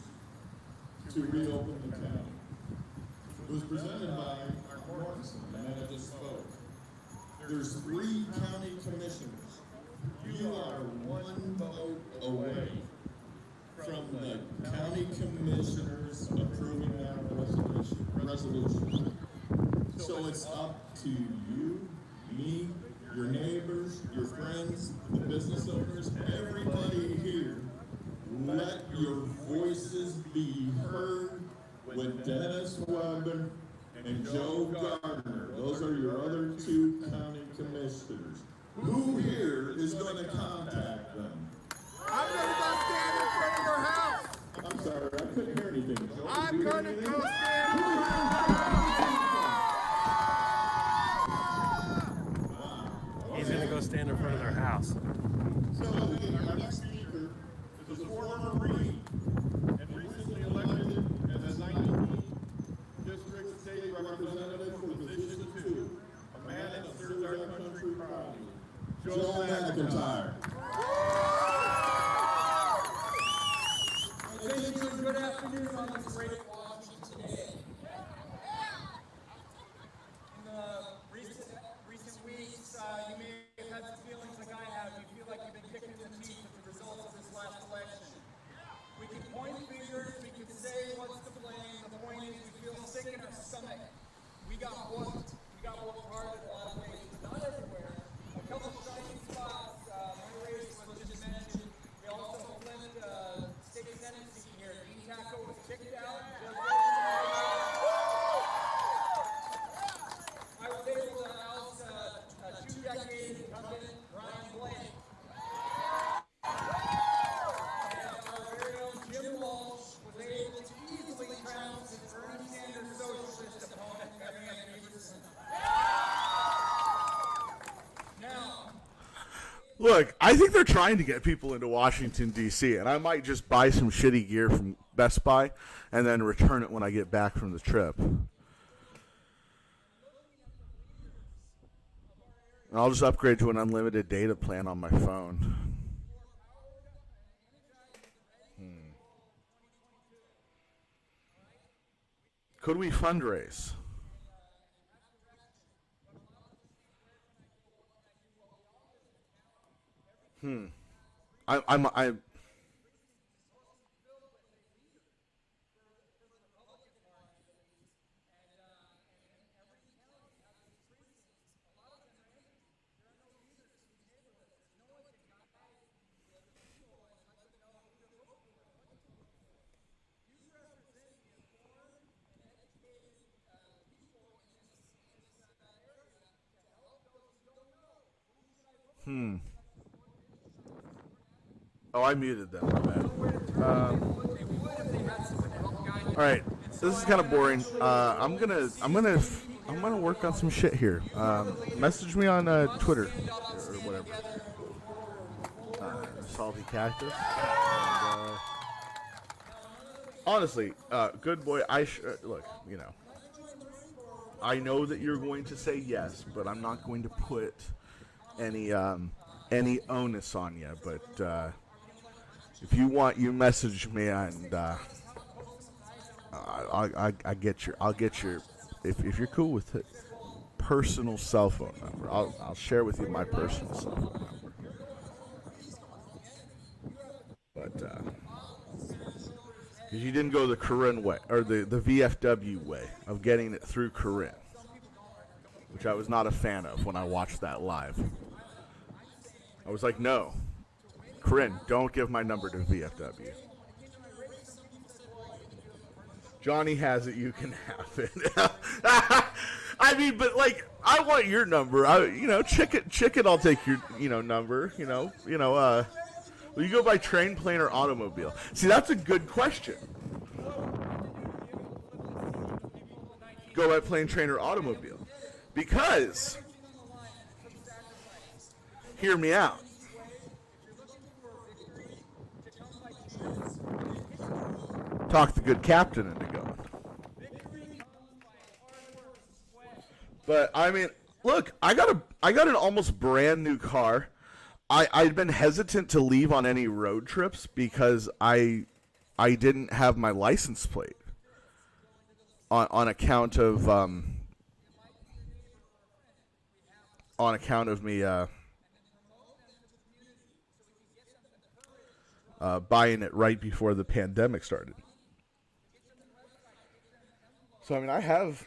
to reopen the county. It was presented by Mark Morrison, the man that just spoke. There's 3 county commissioners. You are one vote away from the county commissioners approving that resolution. So it's up to you, me, your neighbors, your friends, the business owners, everybody here, let your voices be heard with Dennis Weber and Joe Gardner. Those are your other two county commissioners. Who here is going to contact them? I'm gonna go stand in front of your house. I'm sorry, I couldn't hear anything. Joe, I'm did you hear gonna anything? go stand in front of your house. He's gonna go stand in front of their house. So, our next speaker is a former Marine and recently elected as the 19th District State Representative for Position 2, a man that serves our country proudly, Joe McIntyre. Thank you and good afternoon on this great Washington day. In the recent weeks, you may have had some feelings like I have. You feel like you've been kicked in the teeth with the results of this last election. We can point fingers, we can say what's the blame. The point is we feel sick in our stomach. We got whooped. We got whooped hard in a lot of ways, but not everywhere. A couple of shining spots. My race was just mentioned. We also flipped state senate seat here. Dean Taco was kicked out. I was able to oust a two-decade incumbent, Ryan Blake. And our very own Jim Walsh was able to easily trounce his Bernie Sanders socialist opponent, Marianne Peterson. Now, Look, I think they're trying to get people into Washington, D.C., and I might just buy some shitty gear from Best Buy and then return it when I get back from the trip. And I'll just upgrade to an unlimited data plan on my phone. Could we fundraise? I Oh, I muted them. My bad. All right, this is kind of boring. I'm gonna work on some shit here. Message me on Twitter or whatever. Salty Cactus. And, honestly, good boy. Look. You know, I know that you're going to say yes, but I'm not going to put any onus on you. But if you want, you message me, and I'll get your. If you're cool with it, personal cell phone number. I'll share with you my personal cell phone number. But because you didn't go the Corinne way or the VFW way of getting it through Corinne, which I was not a fan of when I watched that live. I was like, no, Corinne, don't give my number to VFW. Johnny has it, you can have it. I mean, but like, I want your number. Chicken, I'll take your, number. Will you go by train, plane, or automobile? See, that's a good question. Go by plane, train, or automobile, because hear me out. Talk the good captain into going. But I mean, look, I got an almost brand new car. I'd been hesitant to leave on any road trips because I didn't have my license plate on account of me buying it right before the pandemic started. So I mean, I have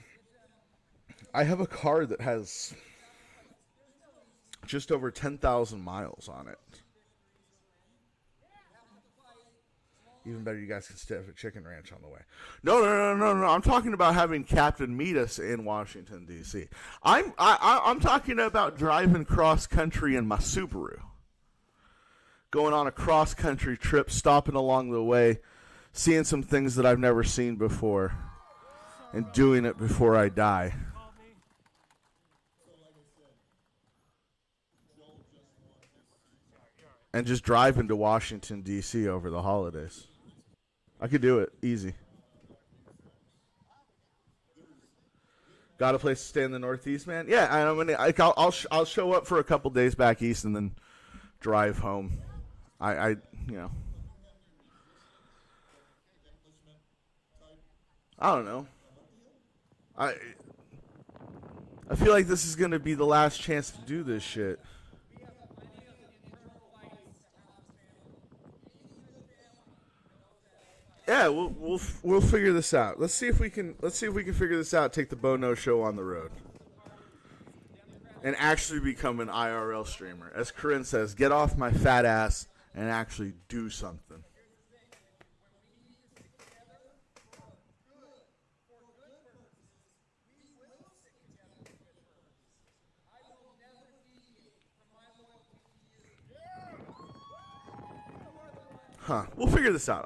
a car that has just over 10,000 miles on it. Even better, you guys can still have a chicken ranch on the way. No. I'm talking about having Captain meet us in Washington, D.C. I'm talking about driving cross country in my Subaru, going on a cross country trip, stopping along the way, seeing some things that I've never seen before, and doing it before I die. And just driving to Washington, D.C. over the holidays. I could do it. Easy. Got a place to stay in the Northeast, man? Yeah, I'll show up for a couple days back east and then drive home. I don't know. I feel like this is going to be the last chance to do this shit. Yeah, we'll figure this out. Let's see if we can figure this out. Take the Bo No Show on the road, and actually become an IRL streamer. As Corinne says, get off my fat ass and actually do something. Huh? We'll figure this out.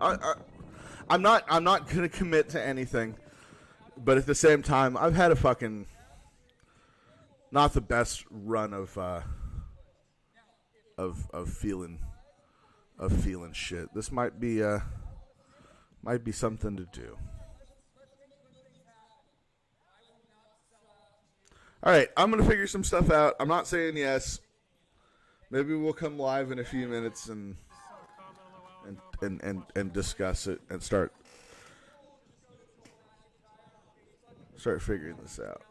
I'm not gonna commit to anything, but at the same time, I've had a fucking not the best run of feeling shit. This might be something to do. All right, I'm gonna figure some stuff out. I'm not saying yes. Maybe we'll come live in a few minutes and discuss it and start figuring this out.